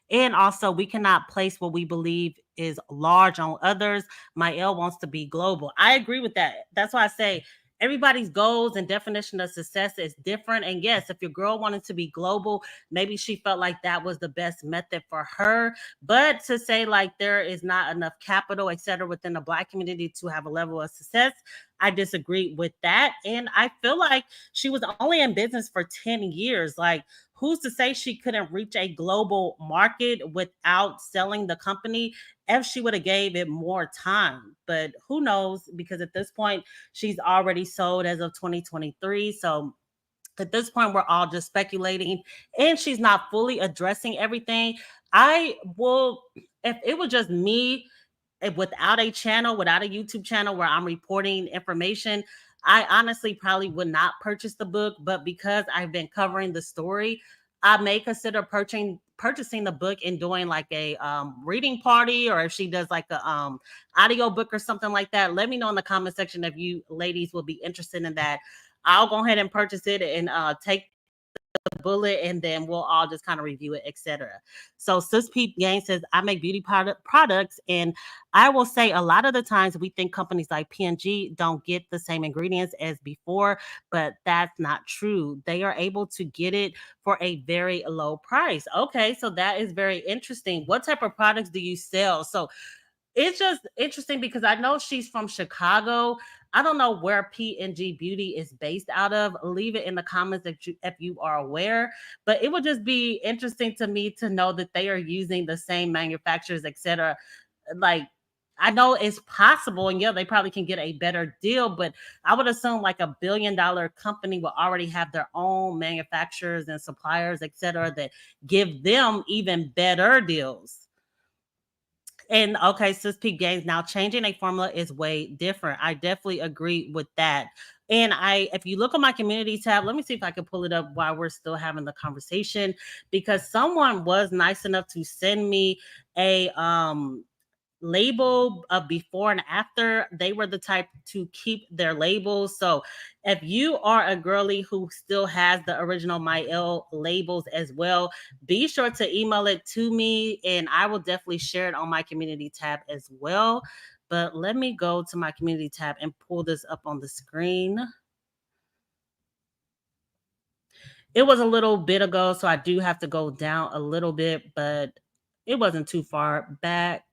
And also, we cannot place what we believe is large on others. Mielle wants to be global. I agree with that. That's why I say everybody's goals and definition of success is different. And yes, if your girl wanted to be global, maybe she felt like that was the best method for her. But to say like there is not enough capital, et cetera, within the Black community to have a level of success, I disagree with that. And I feel like she was only in business for 10 years. Like, who's to say she couldn't reach a global market without selling the company if she would have gave it more time? But who knows? Because at this point, she's already sold as of 2023. So at this point, we're all just speculating, and she's not fully addressing everything. I will, if it was just me without a channel, without a YouTube channel where I'm reporting information, I honestly probably would not purchase the book. But because I've been covering the story, I may consider purchasing the book and doing like a reading party, or if she does like a audio book or something like that. Let me know in the comment section if you ladies will be interested in that. I'll go ahead and purchase it and take the bullet, and then we'll all just kind of review it, etc. So Sis Peep Gang says, I make beauty products, and I will say a lot of the times we think companies like P&G don't get the same ingredients as before, but that's not true. They are able to get it for a very low price. Okay, so that is very interesting. What type of products do you sell? So it's just interesting because I know she's from Chicago. I don't know where P&G Beauty is based out of. Leave it in the comments if you are aware. But it would just be interesting to me to know that they are using the same manufacturers, etc. Like, I know it's possible, and yeah, they probably can get a better deal, but I would assume like $1 billion company will already have their own manufacturers and suppliers, etc., that give them even better deals. And okay, Sis Peep Games, now changing a formula is way different. I definitely agree with that. And if you look on my community tab, let me see if I can pull it up while we're still having the conversation, because someone was nice enough to send me a label of before and after. They were the type to keep their labels. So if you are a girly who still has the original Mielle labels as well, be sure to email it to me, and I will definitely share it on my community tab as well. But let me go to my community tab and pull this up on the screen. It was a little bit ago, so I do have to go down a little bit, but it wasn't too far back.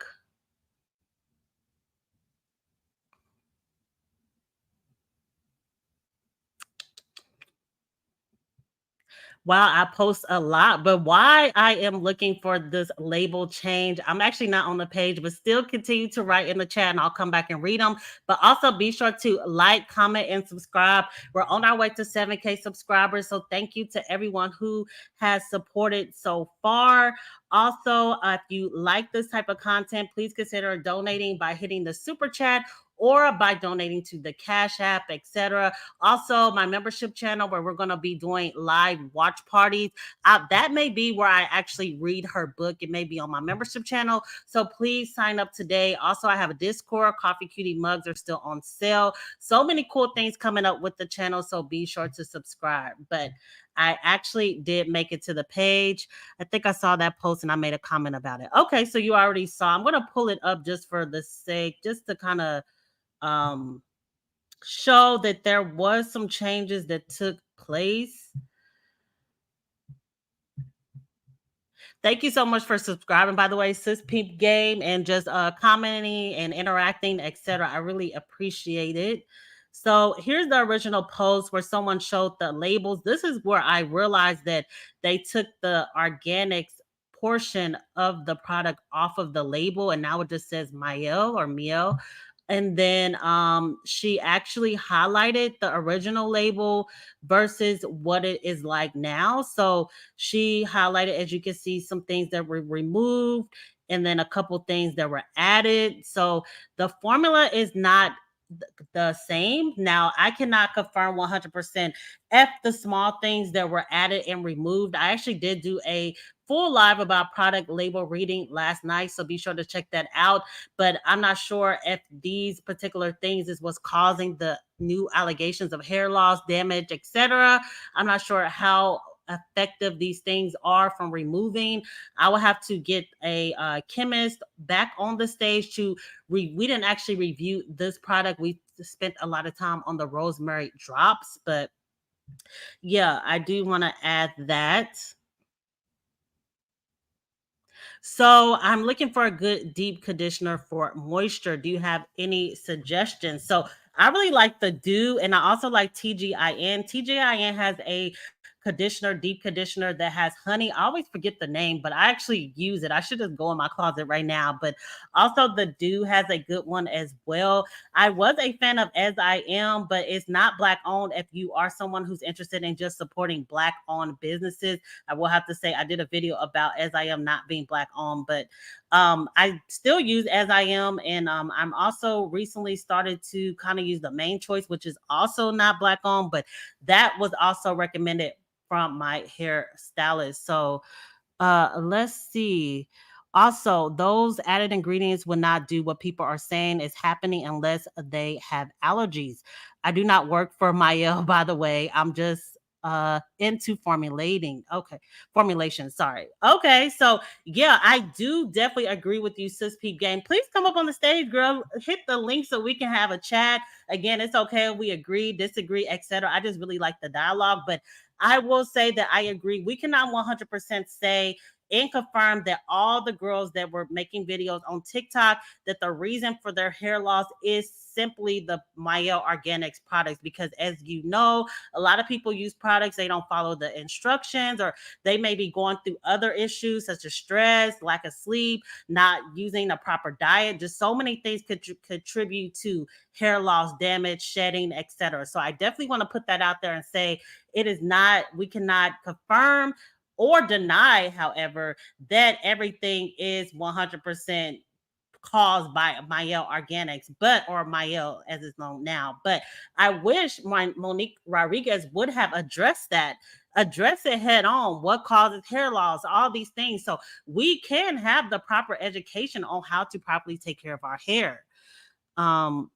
Wow, I post a lot, but why I am looking for this label change, I'm actually not on the page, but still continue to write in the chat and I'll come back and read them. But also be sure to like, comment, and subscribe. We're on our way to 7K subscribers. So thank you to everyone who has supported so far. Also, if you like this type of content, please consider donating by hitting the super chat or by donating to the Cash App, etc. Also, my membership channel where we're going to be doing live watch parties. That may be where I actually read her book. It may be on my membership channel. So please sign up today. Also, I have a Discord. Coffee Cutie mugs are still on sale. So many cool things coming up with the channel. So be sure to subscribe. But I actually did make it to the page. I think I saw that post and I made a comment about it. Okay, so you already saw. I'm going to pull it up just for the sake, just to kind of show that there was some changes that took place. Thank you so much for subscribing, by the way, Sis Peep Game, and just commenting and interacting, etc. I really appreciate it. So here's the original post where someone showed the labels. This is where I realized that they took the organics portion of the product off of the label, and now it just says Mielle or Mielle. And then she actually highlighted the original label versus what it is like now. So she highlighted, as you can see, some things that were removed and then a couple things that were added. So the formula is not the same. Now, I cannot confirm 100% if the small things that were added and removed. I actually did do a full live about product label reading last night, so be sure to check that out. But I'm not sure if these particular things is what's causing the new allegations of hair loss, damage, etc. I'm not sure how effective these things are from removing. I will have to get a chemist back on the stage to we didn't actually review this product. We spent a lot of time on the rosemary drops, but yeah, I do want to add that. So I'm looking for a good deep conditioner for moisture. Do you have any suggestions? So I really like the Dew, and I also like TGIN. TGIN has a conditioner, deep conditioner that has honey. I always forget the name, but I actually use it. I should just go in my closet right now. But also the Dew has a good one as well. I was a fan of As I Am, but it's not black owned. If you are someone who's interested in just supporting black owned businesses, I will have to say I did a video about As I Am not being black owned, but I still use As I Am, and I'm also recently started to kind of use the Main Choice, which is also not black owned, but that was also recommended from my hair stylist. So let's see. Also, those added ingredients will not do what people are saying is happening unless they have allergies. I do not work for Mielle, by the way. I'm just into formulating. Okay, formulation. Sorry. Okay, so yeah, I do definitely agree with you, Sis Peep Game. Please come up on the stage, girl. Hit the link so we can have a chat. Again, it's okay if we agree, disagree, etc. I just really like the dialogue, but I will say that I agree. We cannot 100% say and confirm that all the girls that were making videos on TikTok, that the reason for their hair loss is simply the Mielle Organics products. Because as you know, a lot of people use products, they don't follow the instructions, or they may be going through other issues such as stress, lack of sleep, not using a proper diet. Just so many things could contribute to hair loss, damage, shedding, etc. So I definitely want to put that out there and say it is not, we cannot confirm or deny, however, that everything is 100% caused by Mielle Organics, but or Mielle as it's known now. But I wish Monique Rodriguez would have addressed that, address it head on. What causes hair loss? All these things, so we can have the proper education on how to properly take care of our hair. Um,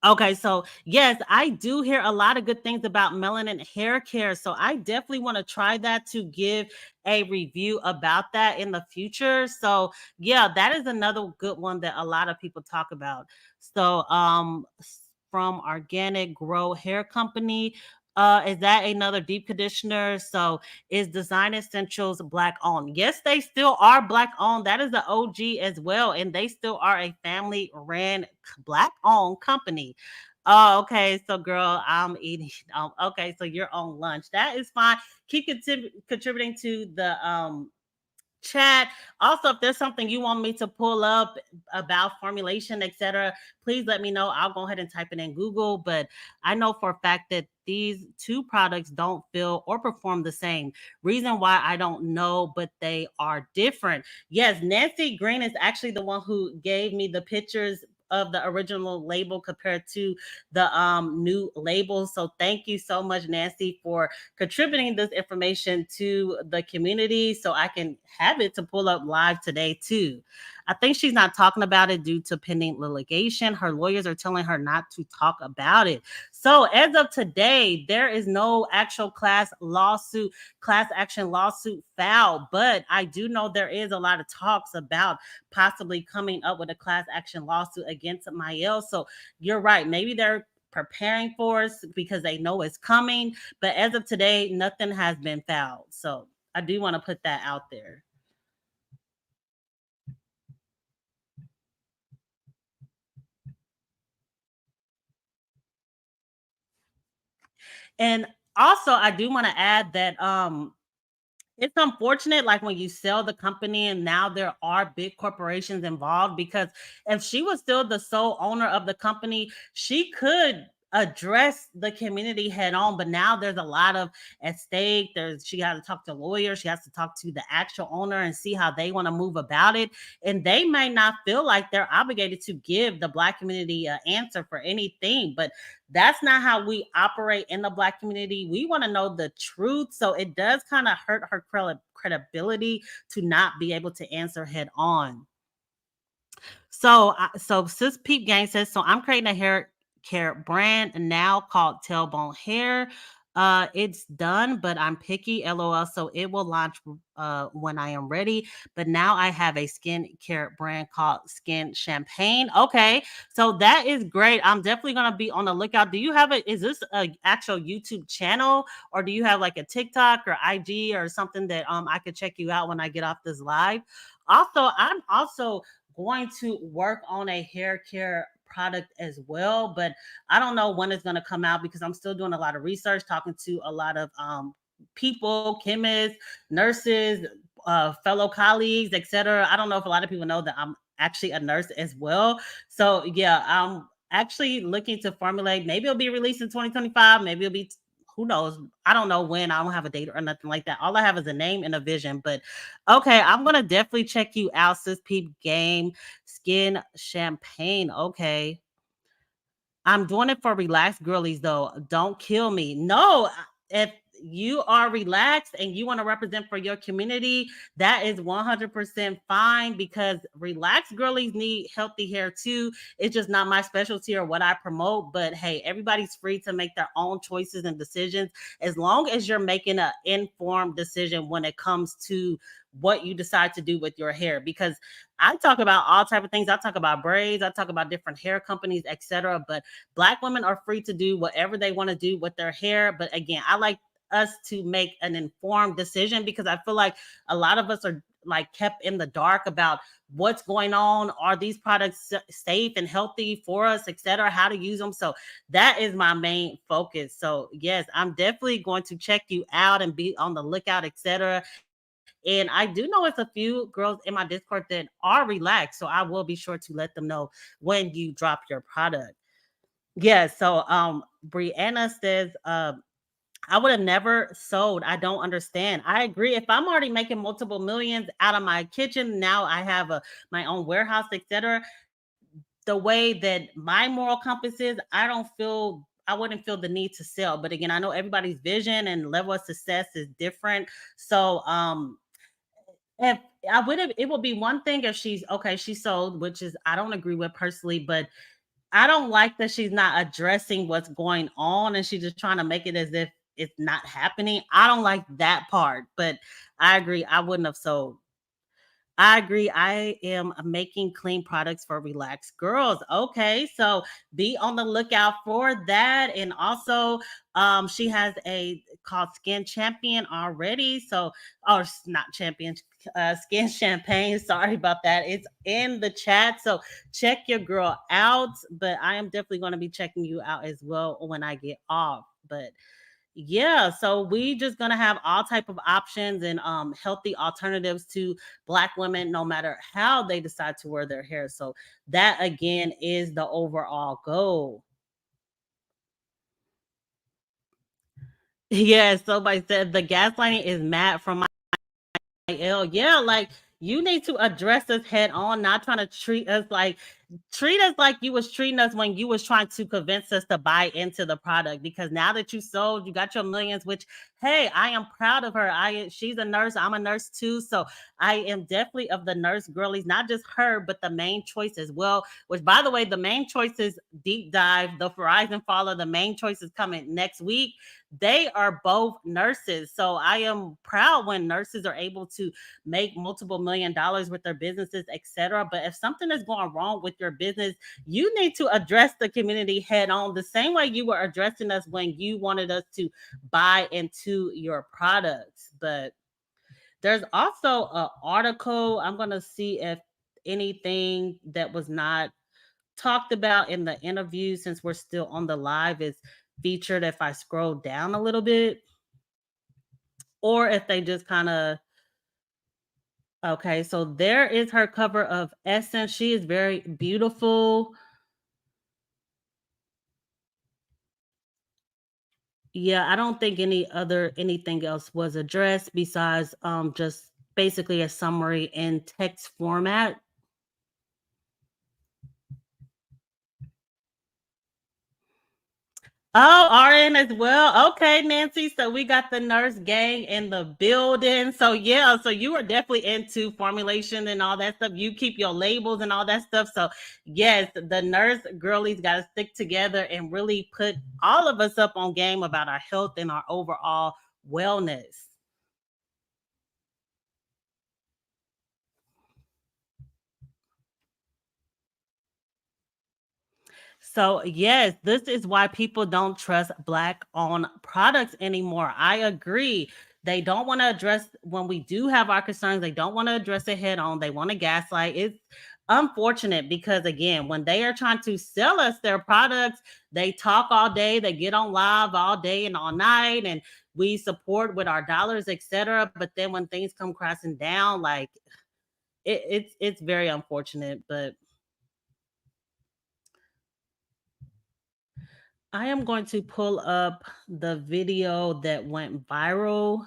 Okay, so yes, I do hear a lot of good things about melanin hair care. So I definitely want to try that to give a review about that in the future. So yeah, that is another good one that a lot of people talk about. So from Organic Grow Hair Company, is that another deep conditioner? So is Design Essentials black owned? Yes, they still are black owned. That is the OG as well, and they still are a family ran black owned company. Oh, okay. So, girl, I'm eating. Okay, so you're on lunch. That is fine. Keep contributing to the chat. Also, if there's something you want me to pull up about formulation, etc., please let me know. I'll go ahead and type it in Google. But I know for a fact that these two products don't feel or perform the same. Reason why I don't know, but they are different. Yes, Nancy Green is actually the one who gave me the pictures of the original label compared to the new label. So thank you so much, Nancy, for contributing this information to the community so I can have it to pull up live today too. I think she's not talking about it due to pending litigation. Her lawyers are telling her not to talk about it. So as of today, there is no actual class action lawsuit filed, but I do know there is a lot of talks about possibly coming up with a class action lawsuit against Mielle. So you're right. Maybe they're preparing for us because they know it's coming. But as of today, nothing has been filed. So I do want to put that out there. And also, I do want to add that it's unfortunate, like when you sell the company and now there are big corporations involved, because if she was still the sole owner of the company, she could address the community head on. But now there's a lot of at stake. There's She has to talk to lawyers, she has to talk to the actual owner and see how they want to move about it. And they may not feel like they're obligated to give the Black community an answer for anything. But that's not how we operate in the Black community. We want to know the truth. So it does kind of hurt her credibility to not be able to answer head on. So Sis Peep Gang says, so I'm creating a hair care brand now called Tailbone Hair. It's done, but I'm picky, lol. So it will launch when I am ready. But now I have a skin care brand called Skin Champagne. Okay, so that is great. I'm definitely gonna be on the lookout. Do you have a Is this a actual YouTube channel, or do you have like a TikTok or IG or something that I could check you out when I get off this live? Also, I'm also going to work on a hair care product as well, but I don't know when it's going to come out because I'm still doing a lot of research, talking to a lot of people, chemists, nurses, fellow colleagues, etc. I don't know if a lot of people know that I'm actually a nurse as well. So yeah, I'm actually looking to formulate. Maybe it'll be released in 2025. Maybe it'll be, who knows? I don't know when. I don't have a date or nothing like that. All I have is a name and a vision. But okay, I'm gonna definitely check you out, Sis Peep Game Skin Champagne. Okay. I'm doing it for relaxed girlies though. Don't kill me. No, if you are relaxed and you want to represent for your community, that is 100% fine, because relaxed girlies need healthy hair too. It's just not my specialty or what I promote, but hey, everybody's free to make their own choices and decisions as long as you're making an informed decision when it comes to what you decide to do with your hair. Because I talk about all type of things. I talk about braids, I talk about different hair companies, etc. But Black women are free to do whatever they want to do with their hair. But again, I like us to make an informed decision, because I feel like a lot of us are like kept in the dark about what's going on. Are these products safe and healthy for us, etc.? How to use them. So that is my main focus. So yes, I'm definitely going to check you out and be on the lookout, etc. And I do know it's a few girls in my Discord that are relaxed. So I will be sure to let them know when you drop your product. Yeah. So Brianna says, I would have never sold. I don't understand. I agree. If I'm already making multiple millions out of my kitchen, now I have my own warehouse, etc. The way that my moral compass is, I wouldn't feel the need to sell. But again, I know everybody's vision and level of success is different. So if I would have, it would be one thing if she's okay, she sold, which is I don't agree with personally, but I don't like that she's not addressing what's going on and she's just trying to make it as if it's not happening. I don't like that part, but I agree. I wouldn't have sold. I agree. I am making clean products for relaxed girls. Okay, so be on the lookout for that. And also, she has a called Skin Champion already. So, or not Champion, Skin Champagne. Sorry about that. It's in the chat. So check your girl out. But I am definitely going to be checking you out as well when I get off. But yeah, so we just gonna have all type of options and healthy alternatives to Black women, no matter how they decide to wear their hair. So that again is the overall goal. Yeah, somebody said the gaslighting is mad from Mielle. Yeah, like you need to address us head on, not trying to treat us like you was treating us when you was trying to convince us to buy into the product. Because now that you sold, you got your millions, which hey, I am proud of her. She's a nurse, I'm a nurse too. So I am definitely of the nurse girlies, not just her, but the main choice as well. Which by the way, the main choices deep dive, the Verizon follow, the main choice is coming next week. They are both nurses. So I am proud when nurses are able to make multiple $1 million with their businesses, etc. But if something is going wrong with your business, you need to address the community head on, the same way you were addressing us when you wanted us to buy into your products. But there's also an article. I'm going to see if anything that was not talked about in the interview, since we're still on the live, is featured if I scroll down a little bit, or if they just kind of, okay, so there is her cover of Essence. She is very beautiful. Yeah, I don't think anything else was addressed besides just basically a summary in text format. Oh, RN as well. Okay, Nancy. So we got the nurse gang in the building. So yeah, so you are definitely into formulation and all that stuff. You keep your labels and all that stuff. So yes, the nurse girlies got to stick together and really put all of us up on game about our health and our overall wellness. So, yes, this is why people don't trust Black owned products anymore. I agree. They don't want to address when we do have our concerns, they don't want to address it head on. They want to gaslight. It's unfortunate because, again, when they are trying to sell us their products, they talk all day, they get on live all day and all night, and we support with our dollars, etc. But then when things come crashing down, like it's very unfortunate. But I am going to pull up the video that went viral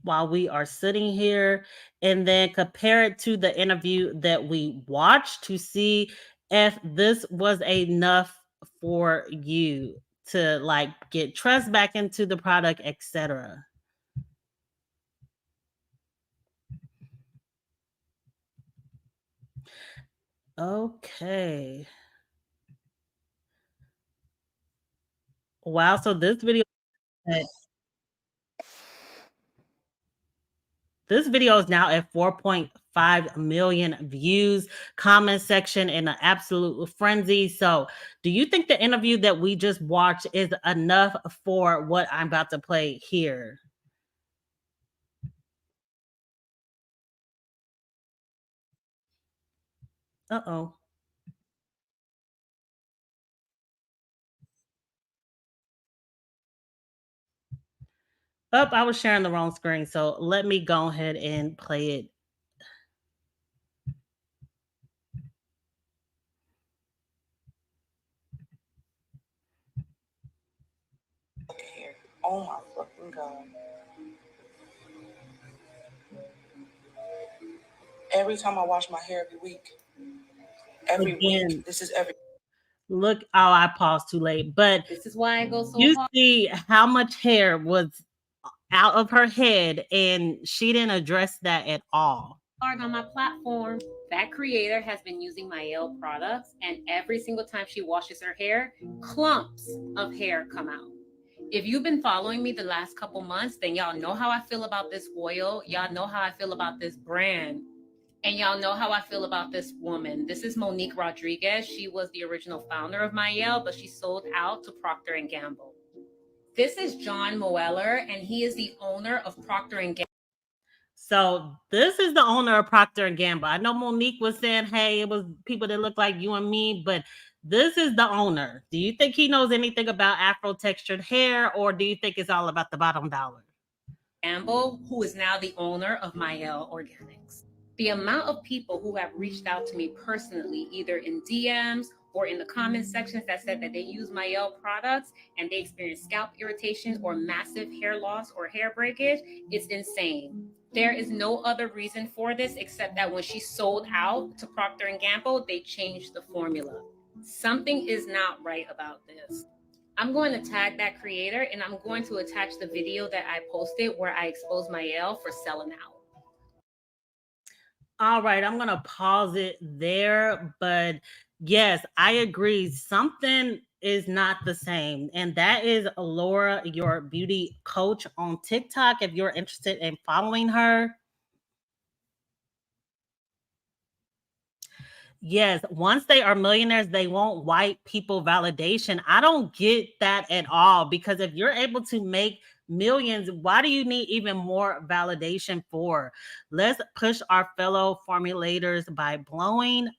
while we are sitting here and then compare it to the interview that we watched to see if this was enough for you to like get trust back into the product, etc. Okay. Wow, so this video is now at 4.5 million views, comment section in an absolute frenzy. So, do you think the interview that we just watched is enough for what I'm about to play here? Uh-oh. Oh, I was sharing the wrong screen. So, let me go ahead and play it. Hair. Oh my fucking god. Every time I wash my hair every week. Every Again, week. This is every look, oh, I paused too late. But this is why I go so you hard. see how much hair was out of her head, and she didn't address that at all. On my platform. That creator has been using Mielle products, and every single time she washes her hair, clumps of hair come out. If you've been following me the last couple months, then y'all know how I feel about this oil. Y'all know how I feel about this brand. And y'all know how I feel about this woman. This is Monique Rodriquez. She was the original founder of Mielle, but she sold out to Procter and Gamble. This is John Moeller, and he is the owner of Procter and Gamble. So this is the owner of Procter and Gamble. I know Monique was saying, "Hey, it was people that look like you and me," but this is the owner. Do you think he knows anything about Afro textured hair, or do you think it's all about the bottom dollar? Gamble, who is now the owner of Mielle Organics. The amount of people who have reached out to me personally, either in DMs or in the comment sections that said that they use Mielle products and they experience scalp irritation or massive hair loss or hair breakage, it's insane. There is no other reason for this except that when she sold out to Procter and Gamble, they changed the formula. Something is not right about this. I'm going to tag that creator and I'm going to attach the video that I posted where I exposed Mielle for selling out. All right, I'm gonna pause it there, but yes, I agree. Something is not the same, and that is Laura, your beauty coach on TikTok. If you're interested in following her, yes, once they are millionaires, they want white people validation. I don't get that at all because if you're able to make millions, why do you need even more validation for? Let's push our fellow formulators by blowing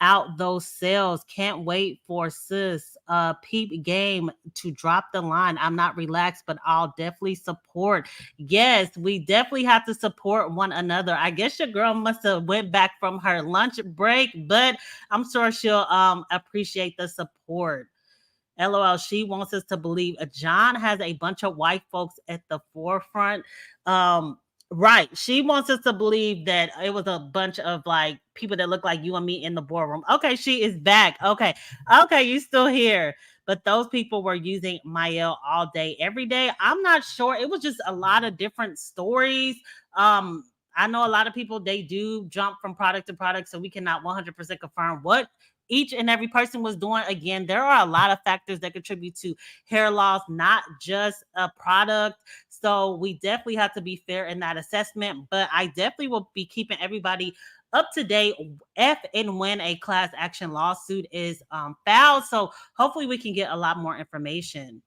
out those sales. Can't wait for sis peep game to drop the line. I'm not relaxed, but I'll definitely support. Yes, we definitely have to support one another. I guess your girl must have went back from her lunch break, but I'm sure she'll appreciate the support. LOL, she wants us to believe John has a bunch of white folks at the forefront. Um, right. She wants us to believe that it was a bunch of like people that look like you and me in the boardroom. Okay, she is back. Okay. Okay, you still here. But those people were using Mielle all day, every day. I'm not sure. It was just a lot of different stories. I know a lot of people they do jump from product to product, so we cannot 100% confirm what each and every person was doing. Again, there are a lot of factors that contribute to hair loss, not just a product. So we definitely have to be fair in that assessment. But I definitely will be keeping everybody up to date if and when a class action lawsuit is filed. So hopefully we can get a lot more information.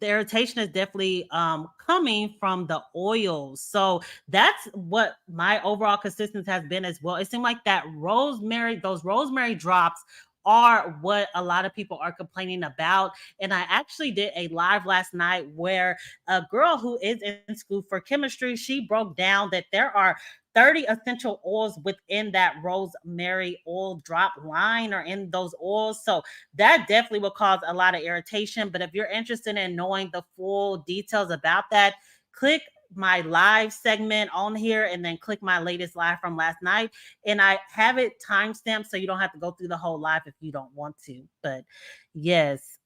The irritation is definitely coming from the oils. So that's what my overall consistency has been as well. It seemed like that rosemary, those rosemary drops are what a lot of people are complaining about. And I actually did a live last night where a girl who is in school for chemistry, she broke down that there are 30 essential oils within that rosemary oil drop line or in those oils. So that definitely will cause a lot of irritation. But if you're interested in knowing the full details about that, click my live segment on here and then click my latest live from last night. And I have it timestamped so you don't have to go through the whole live if you don't want to. But yes,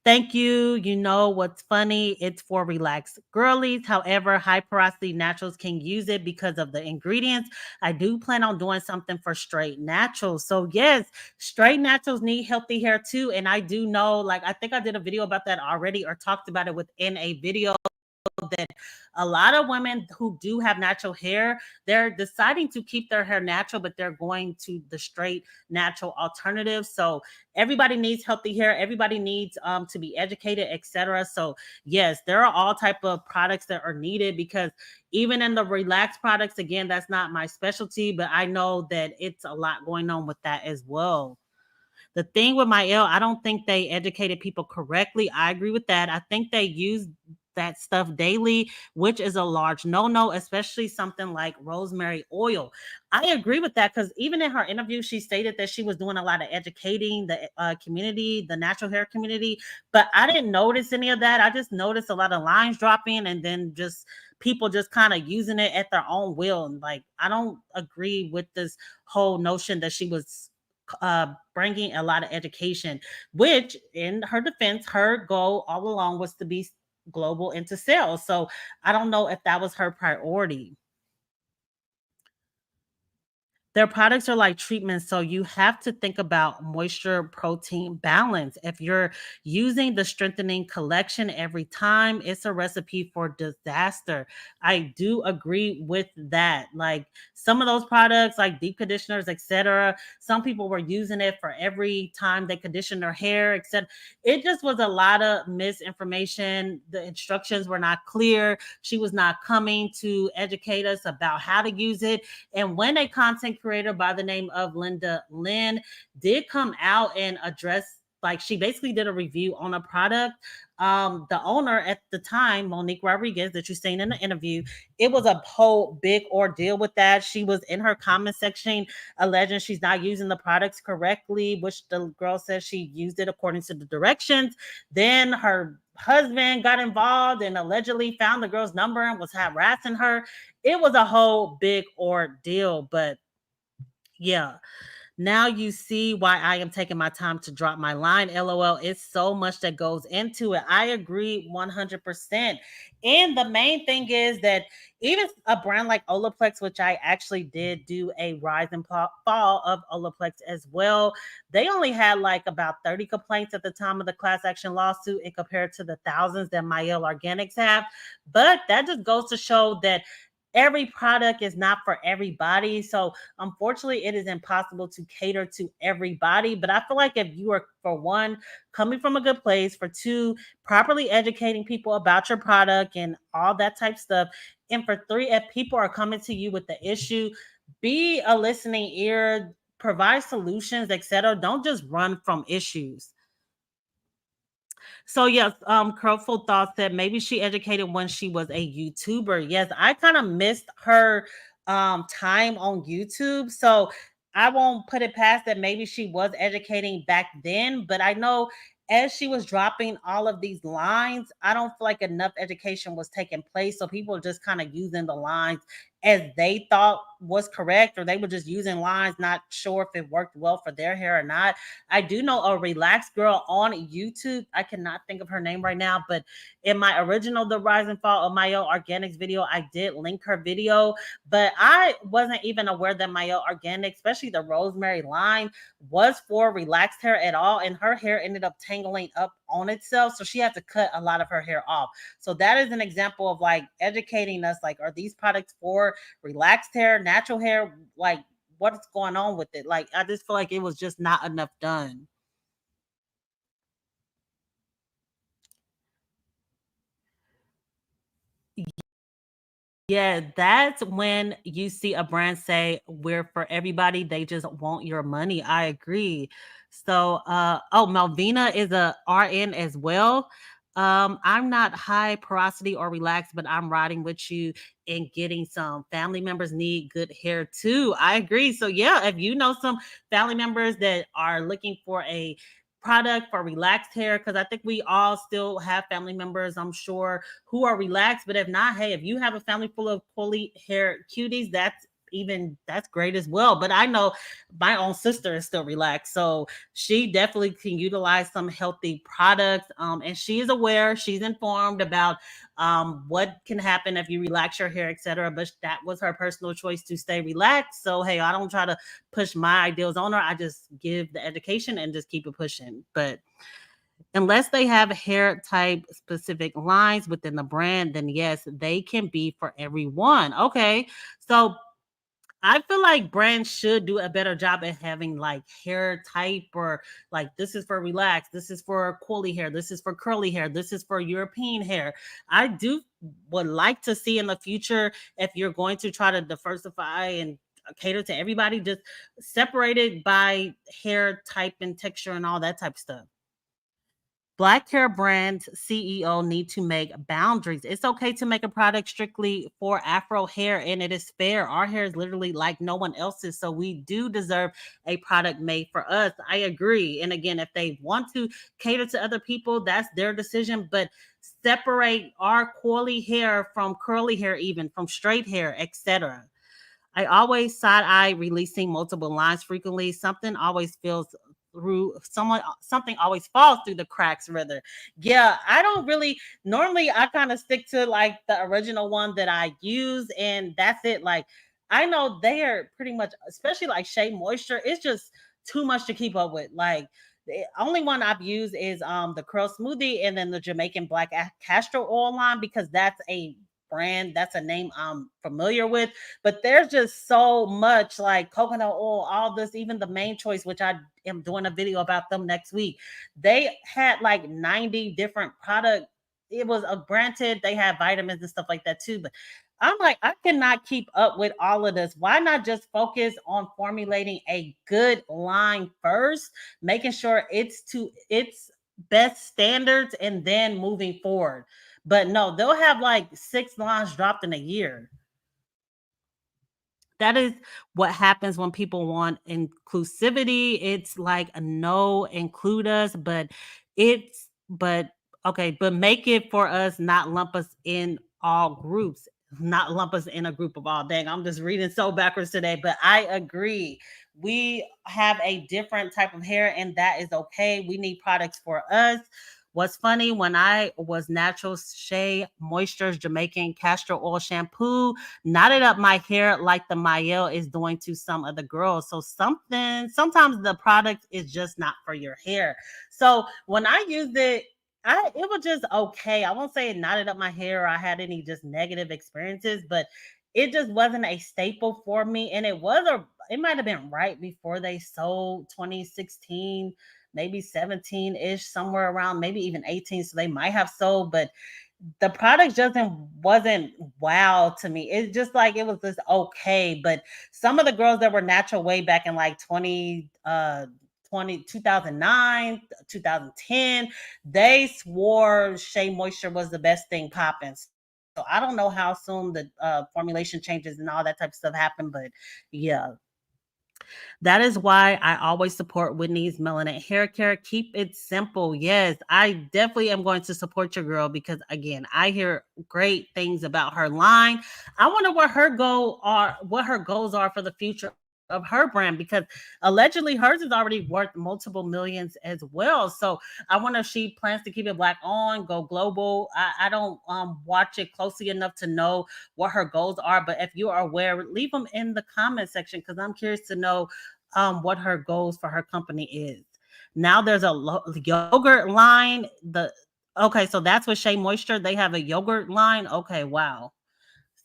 thank you. You know what's funny? It's for relaxed girlies. However, high porosity naturals can use it because of the ingredients. I do plan on doing something for straight naturals. So, yes, straight naturals need healthy hair too. And I do know, like, I think I did a video about that already or talked about it within a video that a lot of women who do have natural hair, they're deciding to keep their hair natural, but they're going to the straight natural alternative. So everybody needs healthy hair. Everybody needs to be educated, etc. So yes, there are all type of products that are needed because even in the relaxed products, again, that's not my specialty, but I know that it's a lot going on with that as well. The thing with Mielle, I don't think they educated people correctly. I agree with that. I think they use that stuff daily, which is a large no-no, especially something like rosemary oil. I agree with that because even in her interview, she stated that she was doing a lot of educating the community, the natural hair community, but I didn't notice any of that. I just noticed a lot of lines dropping and then just people just kind of using it at their own will. And like, I don't agree with this whole notion that she was bringing a lot of education, which in her defense, her goal all along was to be global into sales. So I don't know if that was her priority. Their products are like treatments, so you have to think about moisture protein balance. If you're using the strengthening collection every time, it's a recipe for disaster. I do agree with that. Like some of those products, like deep conditioners, etc. Some people were using it for every time they condition their hair, etc. It just was a lot of misinformation. The instructions were not clear. She was not coming to educate us about how to use it. And when a content creator by the name of Linda Lynn did come out and address, like she basically did a review on a product. The owner at the time, Monique Rodriquez, that you're seeing in the interview, it was a whole big ordeal with that. She was in her comment section alleging she's not using the products correctly, which the girl says she used it according to the directions. Then her husband got involved and allegedly found the girl's number and was harassing her. It was a whole big ordeal, but yeah, now you see why I am taking my time to drop my line. LOL. It's so much that goes into it. I agree 100%. And the main thing is that even a brand like Olaplex, which I actually did do a rise and fall of Olaplex as well, they only had like about 30 complaints at the time of the class action lawsuit and compared to the thousands that Mielle Organics have. But that just goes to show that every product is not for everybody. So unfortunately, it is impossible to cater to everybody. But I feel like if you are, for one, coming from a good place, for two, properly educating people about your product and all that type stuff, and for three, if people are coming to you with the issue, Be a listening ear, provide solutions, etc. Don't just run from issues. So yes, Crowful thought that maybe she educated when she was a YouTuber. Yes, I kind of missed her time on YouTube. So I won't put it past that maybe she was educating back then, but I know as she was dropping all of these lines, I don't feel like enough education was taking place. So people were just kind of using the lines as they thought was correct, or they were just using lines, not sure if it worked well for their hair or not. I do know a relaxed girl on YouTube. I cannot think of her name right now, but in my original The Rise and Fall of Mielle Organics video, I did link her video. But I wasn't even aware that Mielle Organics, especially the rosemary line, was for relaxed hair at all. And her hair ended up tangling up on itself. So she had to cut a lot of her hair off. So that is an example of like educating us, like, are these products for relaxed hair, natural hair? Like, what's going on with it? Like, I just feel like it was just not enough done. Yeah, that's when you see a brand say we're for everybody, they just want your money. I agree. So oh, Malvina is a RN as well. I'm not high porosity or relaxed, but I'm riding with you and getting some. Family members need good hair too. I agree. So yeah, if you know some family members that are looking for a product for relaxed hair, because I think we all still have family members, I'm sure, who are relaxed. But if not, hey, if you have a family full of curly hair cuties, that's great as well. But I know my own sister is still relaxed, so she definitely can utilize some healthy products. And she is aware, she's informed about what can happen if you relax your hair, etc. But that was her personal choice to stay relaxed. So hey, I don't try to push my ideals on her. I just give the education and just keep it pushing. But unless they have hair type specific lines within the brand, then yes, they can be for everyone. Okay. So I feel like brands should do a better job at having like hair type, or like this is for relaxed, this is for coily hair, this is for curly hair, this is for European hair. I do would like to see in the future, if you're going to try to diversify and cater to everybody, just separated by hair type and texture and all that type of stuff. Black hair brands CEO need to make boundaries. It's okay to make a product strictly for Afro hair, and it is fair. Our hair is literally like no one else's, so we do deserve a product made for us. I agree. And again, if they want to cater to other people, that's their decision. But separate our curly hair from curly hair, even from straight hair, etc. I always side eye releasing multiple lines frequently. Something always falls through the cracks, rather. Yeah, I don't really normally, I kind of stick to like the original one that I use, and that's it. Like, I know they are pretty much, especially like Shea Moisture, it's just too much to keep up with. Like, the only one I've used is the Curl Smoothie, and then the Jamaican Black Castor Oil line, because that's a brand, that's a name I'm familiar with. But there's just so much, like coconut oil, all this, even the main choice, which I am doing a video about them next week. They had like 90 different products. It was a granted, they had vitamins and stuff like that too. But I'm like, I cannot keep up with all of this. Why not just focus on formulating a good line first, making sure it's to its best standards, and then moving forward? But no, they'll have like 6 lines dropped in a year. That is what happens when people want inclusivity. It's like a no, include us, but but okay, but make it for us, not lump us in all groups, not lump us in a group of all. Dang, I'm just reading so backwards today, but I agree. We have a different type of hair, and that is okay. We need products for us. What's funny, when I was natural Shea Moisture's Jamaican castor oil shampoo, knotted up my hair like the Mielle is doing to some of the girls. So sometimes the product is just not for your hair. So when I used it, it was just okay. I won't say it knotted up my hair or I had any just negative experiences, but it just wasn't a staple for me. And it might have been right before they sold, 2016, maybe 17-ish, somewhere around, maybe even 18. So they might have sold, but the product just wasn't wow to me. It's just like it was just okay. But some of the girls that were natural way back in like 2009, 2010, they swore Shea Moisture was the best thing popping. So I don't know how soon the formulation changes and all that type of stuff happened, but yeah, that is why I always support Whitney's Melanin Hair Care. Keep it simple. Yes, I definitely am going to support your girl because again, I hear great things about her line. I wonder what her goals are for the future of her brand because allegedly hers is already worth multiple millions as well. So I wonder if she plans to keep it black on, go global. I don't watch it closely enough to know what her goals are, but if you are aware, leave them in the comment section because I'm curious to know what her goals for her company is. Now there's a yogurt line. Okay, so that's with Shea Moisture. They have a yogurt line. Okay, wow.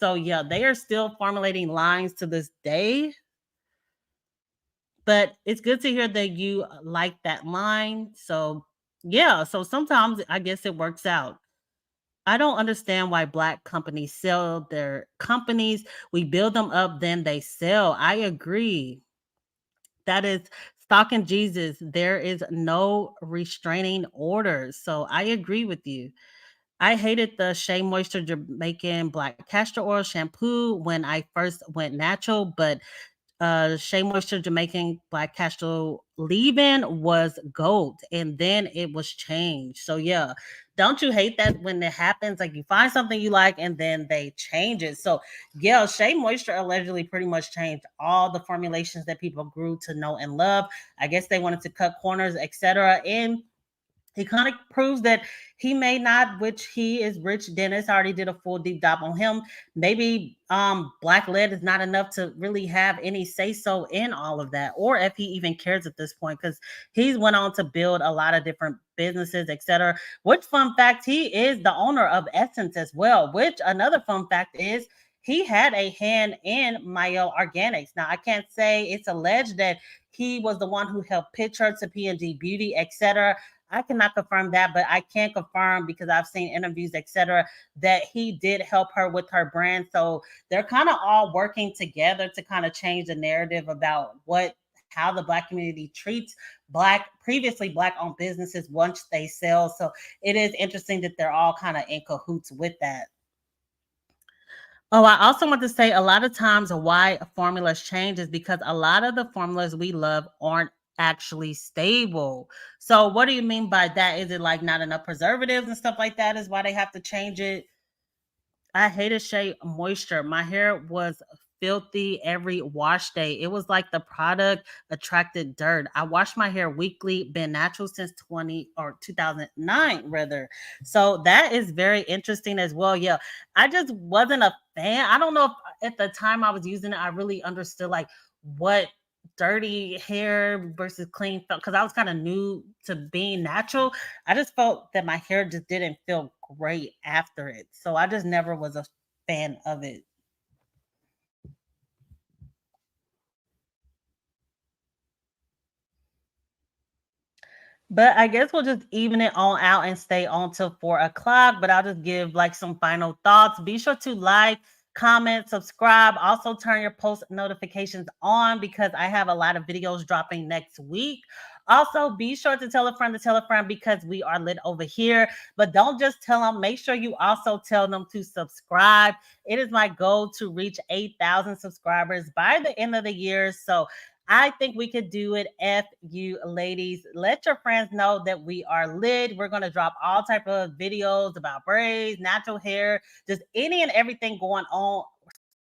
So yeah, they are still formulating lines to this day. But it's good to hear that you like that line. So yeah, so sometimes I guess it works out. I don't understand why black companies sell their companies. We build them up, then they sell. I agree. That is stalking Jesus. There is no restraining orders. So I agree with you. I hated the Shea Moisture Jamaican Black Castor Oil shampoo when I first went natural, but Shea Moisture Jamaican Black Castor leave-in was gold, and then it was changed. So yeah, don't you hate that when it happens? Like you find something you like, and then they change it. So yeah, Shea Moisture allegedly pretty much changed all the formulations that people grew to know and love. I guess they wanted to cut corners, etc. And he kind of proves that he may not, which he is rich. Dennis already did a full deep dive on him. Maybe black lead is not enough to really have any say so in all of that, or if he even cares at this point, because he's went on to build a lot of different businesses, etc. Which fun fact, he is the owner of Essence as well. Which another fun fact is he had a hand in Mielle Organics. Now I can't say it's alleged that he was the one who helped pitch her to P&G Beauty, etc. I cannot confirm that, but I can confirm because I've seen interviews, etc., that he did help her with her brand. So they're kind of all working together to kind of change the narrative about how the black community treats previously black owned businesses once they sell. So it is interesting that they're all kind of in cahoots with that. Oh, I also want to say a lot of times why formulas change is because a lot of the formulas we love aren't actually stable. So what do you mean by that? Is it like not enough preservatives and stuff like that is why they have to change it? I hated Shea Moisture. My hair was filthy every wash day. It was like the product attracted dirt. I wash my hair weekly, been natural since 2009 rather. So that is very interesting as well. Yeah. I just wasn't a fan. I don't know if at the time I was using it, I really understood like what dirty hair versus clean felt because I was kind of new to being natural. I just felt that my hair just didn't feel great after it. So I just never was a fan of it. But I guess we'll just even it all out and stay on till 4 o'clock. But I'll just give like some final thoughts. Be sure to like, comment, subscribe. Also turn your post notifications on because I have a lot of videos dropping next week. Also, be sure to tell a friend because we are lit over here. But don't just tell them, make sure you also tell them to subscribe. It is my goal to reach 8,000 subscribers by the end of the year. So I think we could do it if you ladies let your friends know that we are lit. We're going to drop all type of videos about braids, natural hair, just any and everything going on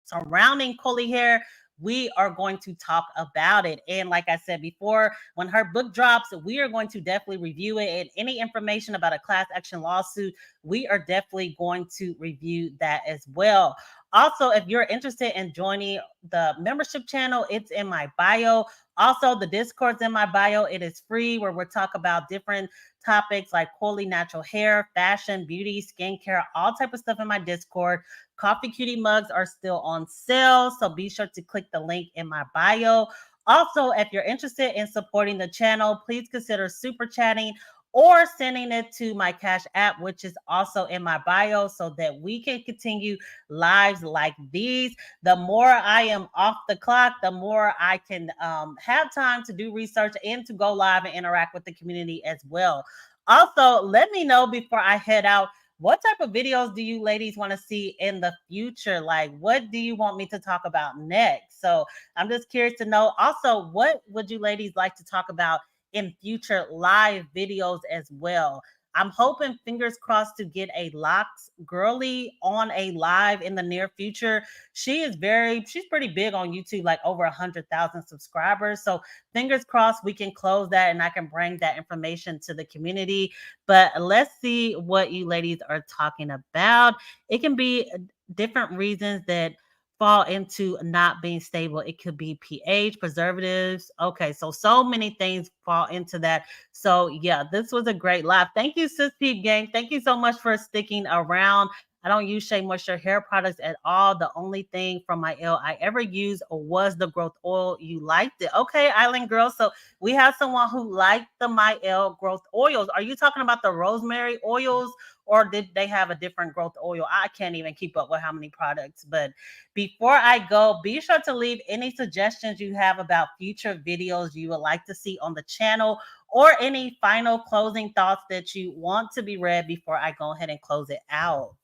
surrounding curly hair. We are going to talk about it. And like I said before, when her book drops, we are going to definitely review it. And any information about a class action lawsuit, we are definitely going to review that as well. Also, if you're interested in joining the membership channel, it's in my bio. Also, the Discord's in my bio. It is free where we'll talk about different topics like curly natural hair, fashion, beauty, skincare, all type of stuff in my Discord. Coffee Cutie mugs are still on sale, so be sure to click the link in my bio. Also, if you're interested in supporting the channel, please consider super chatting or sending it to my Cash App, which is also in my bio, so that we can continue lives like these. The more I am off the clock, the more I can have time to do research and to go live and interact with the community as well. Also, let me know before I head out, what type of videos do you ladies want to see in the future? Like, what do you want me to talk about next? So I'm just curious to know. Also, what would you ladies like to talk about in future live videos as well? I'm hoping, fingers crossed, to get a locks girly on a live in the near future. She's pretty big on YouTube, like over 100,000 subscribers. So fingers crossed we can close that and I can bring that information to the community. But let's see what you ladies are talking about. It can be different reasons that fall into not being stable. It could be pH, preservatives. Okay, so many things fall into that. So yeah, this was a great live. Thank you, Sis Peep Gang. Thank you so much for sticking around. I don't use Shea Moisture hair products at all. The only thing from Mielle I ever used was the growth oil. You liked it. Okay, Island Girl. So we have someone who liked the Mielle growth oils. Are you talking about the rosemary oils, or did they have a different growth oil? I can't even keep up with how many products. But before I go, be sure to leave any suggestions you have about future videos you would like to see on the channel, or any final closing thoughts that you want to be read before I go ahead and close it out.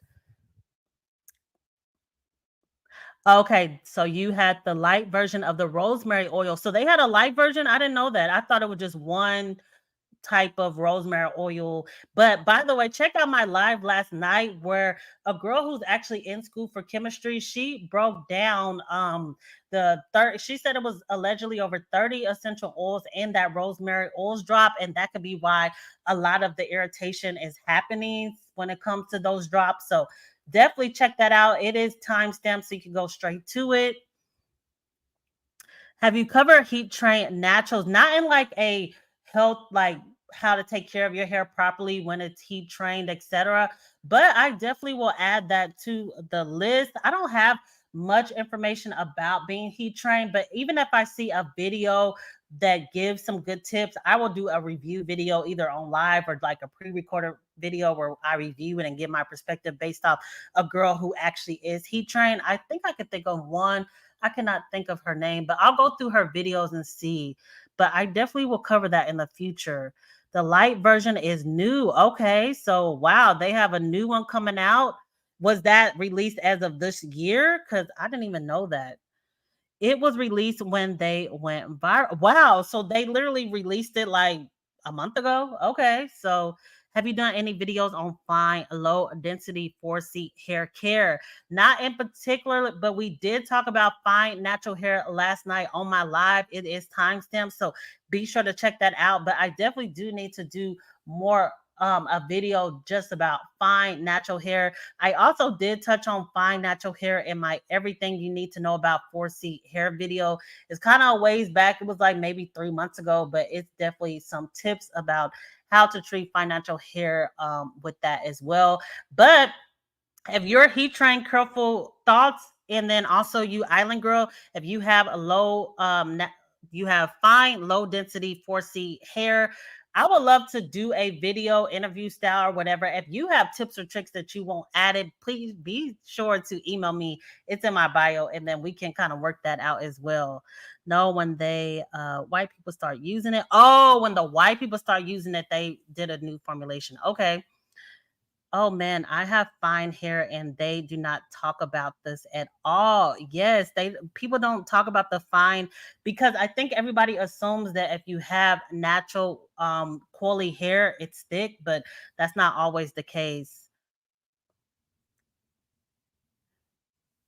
Okay, so you had the light version of the rosemary oil. So they had a light version. I didn't know that. I thought it was just one type of rosemary oil. But by the way, check out my live last night where a girl who's actually in school for chemistry, she broke down the third, she said it was allegedly over 30 essential oils in that rosemary oils drop, and that could be why a lot of the irritation is happening when it comes to those drops. So definitely check that out. It is timestamped so you can go straight to it. Have you covered heat train naturals? Not in like a health, like how to take care of your hair properly when it's heat trained, etc. But I definitely will add that to the list. I don't have much information about being heat trained, but even if I see a video that gives some good tips, I will do a review video either on live or like a pre-recorded video where I review it and give my perspective based off a girl who actually is heat trained. I think I could think of one. I cannot think of her name, but I'll go through her videos and see. But I definitely will cover that in the future. The light version is new. Okay. So, wow, they have a new one coming out. Was that released as of this year? Because I didn't even know that. It was released when they went viral. Wow. So they literally released it like a month ago. Okay. So have you done any videos on fine, low density 4C hair care? Not in particular, but we did talk about fine natural hair last night on my live. It is timestamped. So be sure to check that out. But I definitely do need to do more a video just about fine natural hair. I also did touch on fine natural hair in my everything you need to know about 4C hair video. It's kind of a ways back. It was like maybe 3 months ago, but it's definitely some tips about how to treat fine natural hair with that as well. But if you're heat trained, careful thoughts, and then also you island girl, if you have a low you have fine low density 4C hair, I would love to do a video interview style or whatever. If you have tips or tricks that you want added, please be sure to email me. It's in my bio, and then we can kind of work that out as well. No, when they white people start using it. Oh, when the white people start using it, they did a new formulation. Okay. Oh man, I have fine hair and they do not talk about this at all. Yes, they people don't talk about the fine because I think everybody assumes that if you have natural curly hair, it's thick, but that's not always the case.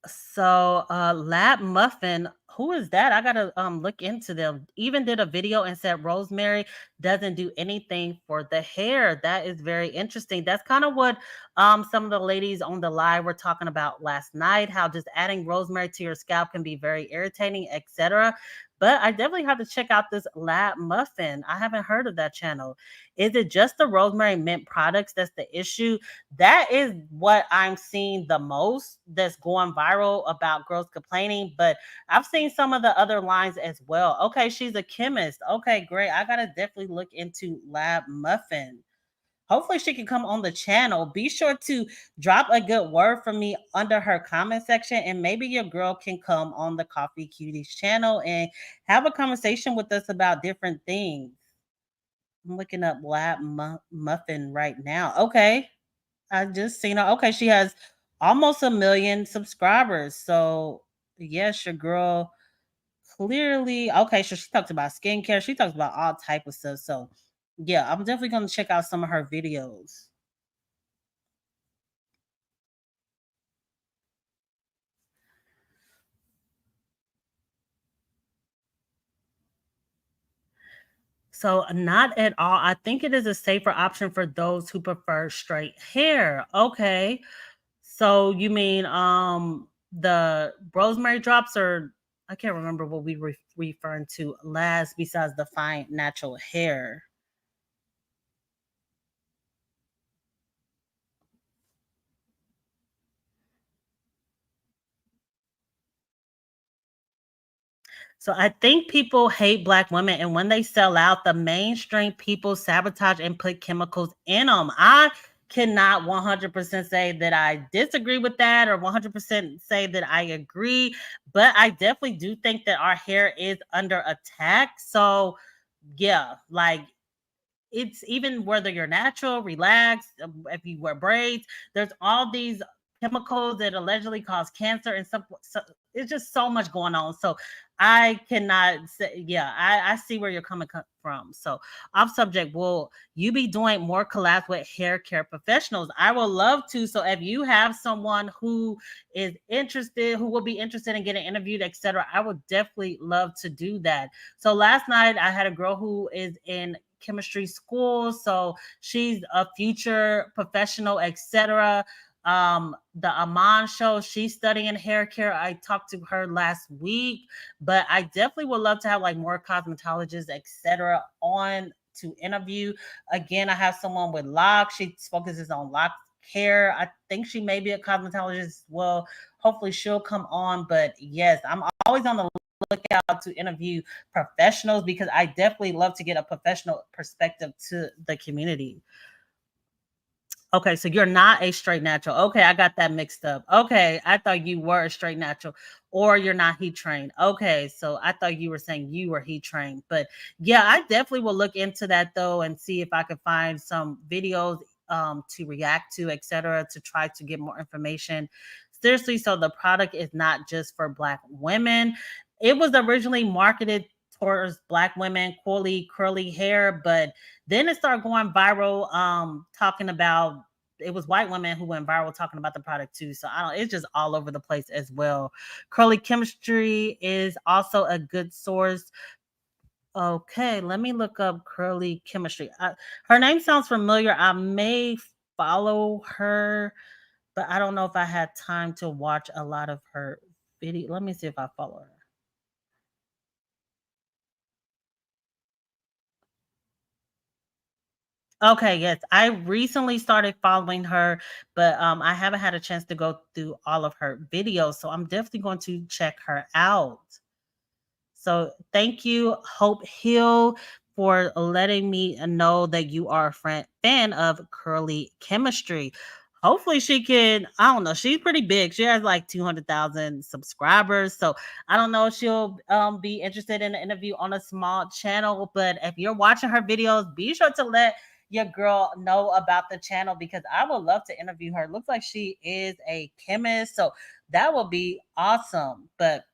So, Lab Muffin, who is that? I gotta look into them. Even did a video and said rosemary doesn't do anything for the hair. That is very interesting. That's kind of what some of the ladies on the live were talking about last night. How just adding rosemary to your scalp can be very irritating, etc. But I definitely have to check out this Lab Muffin. I haven't heard of that channel. Is it just the rosemary mint products that's the issue? That is what I'm seeing the most that's going viral about girls complaining. But I've seen some of the other lines as well. Okay, she's a chemist. Okay, great. I gotta definitely look into Lab Muffin. hopefully she can come on the channel. Be sure to drop a good word for me under her comment section, and maybe your girl can come on the Coffee Cuties channel and have a conversation with us about different things. I'm looking up Lab Muffin right now. Okay. I just seen her. Okay, she has almost 1 million subscribers. So yes, your girl clearly okay. So she talks about skincare. She talks about all type of stuff. So yeah, I'm definitely gonna check out some of her videos. So not at all. I think it is a safer option for those who prefer straight hair. Okay. So you mean the rosemary drops, or I can't remember what we were referring to last besides the fine natural hair. So I think people hate black women, and when they sell out, the mainstream people sabotage and put chemicals in them. I cannot 100% say that I disagree with that or 100% say that I agree, but I definitely do think that our hair is under attack. So yeah, like it's even whether you're natural, relaxed, if you wear braids, there's all these chemicals that allegedly cause cancer and stuff. So it's just so much going on. So I cannot say, yeah, I see where you're coming from. So off subject, will you be doing more collabs with hair care professionals? I would love to. So if you have someone who is interested, who will be interested in getting interviewed, etc., I would definitely love to do that. So last night I had a girl who is in chemistry school, so she's a future professional, etc. The Aman show, she's studying hair care. I talked to her last week, but I definitely would love to have like more cosmetologists, etc., on to interview. Again, I have someone with locks. She focuses on lock care. I think she may be a cosmetologist as well. Hopefully she'll come on. But yes, I'm always on the lookout to interview professionals because I definitely love to get a professional perspective to the community. Okay, so you're not a straight natural. Okay, I got that mixed up. Okay, I thought you were a straight natural, or you're not heat trained. Okay, so I thought you were saying you were heat trained. But yeah, I definitely will look into that though and see if I can find some videos to react to, etc., to try to get more information. Seriously, so the product is not just for black women. It was originally marketed towards black women, curly hair, but then it started going viral, talking about it was white women who went viral talking about the product too. So I don't, it's just all over the place as well. Curly Chemistry is also a good source. Okay, let me look up Curly Chemistry. Her name sounds familiar. I may follow her, but I don't know if I had time to watch a lot of her video. Let me see if I follow her. Okay, yes. I recently started following her, but I haven't had a chance to go through all of her videos, so I'm definitely going to check her out. So thank you, Hope Hill, for letting me know that you are a fan of Curly Chemistry. Hopefully she can, I don't know, she's pretty big. She has like 200,000 subscribers. So I don't know if she'll be interested in an interview on a small channel. But if you're watching her videos, be sure to let your girl know about the channel because I would love to interview her. It looks like she is a chemist. So that would be awesome. But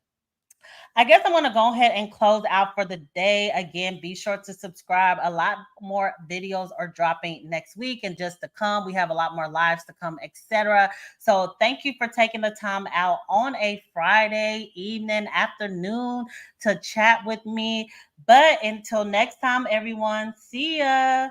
I guess I'm going to go ahead and close out for the day. Again, be sure to subscribe. A lot more videos are dropping next week and just to come. We have a lot more lives to come, etc. So thank you for taking the time out on a Friday evening, afternoon to chat with me. But until next time, everyone, see ya.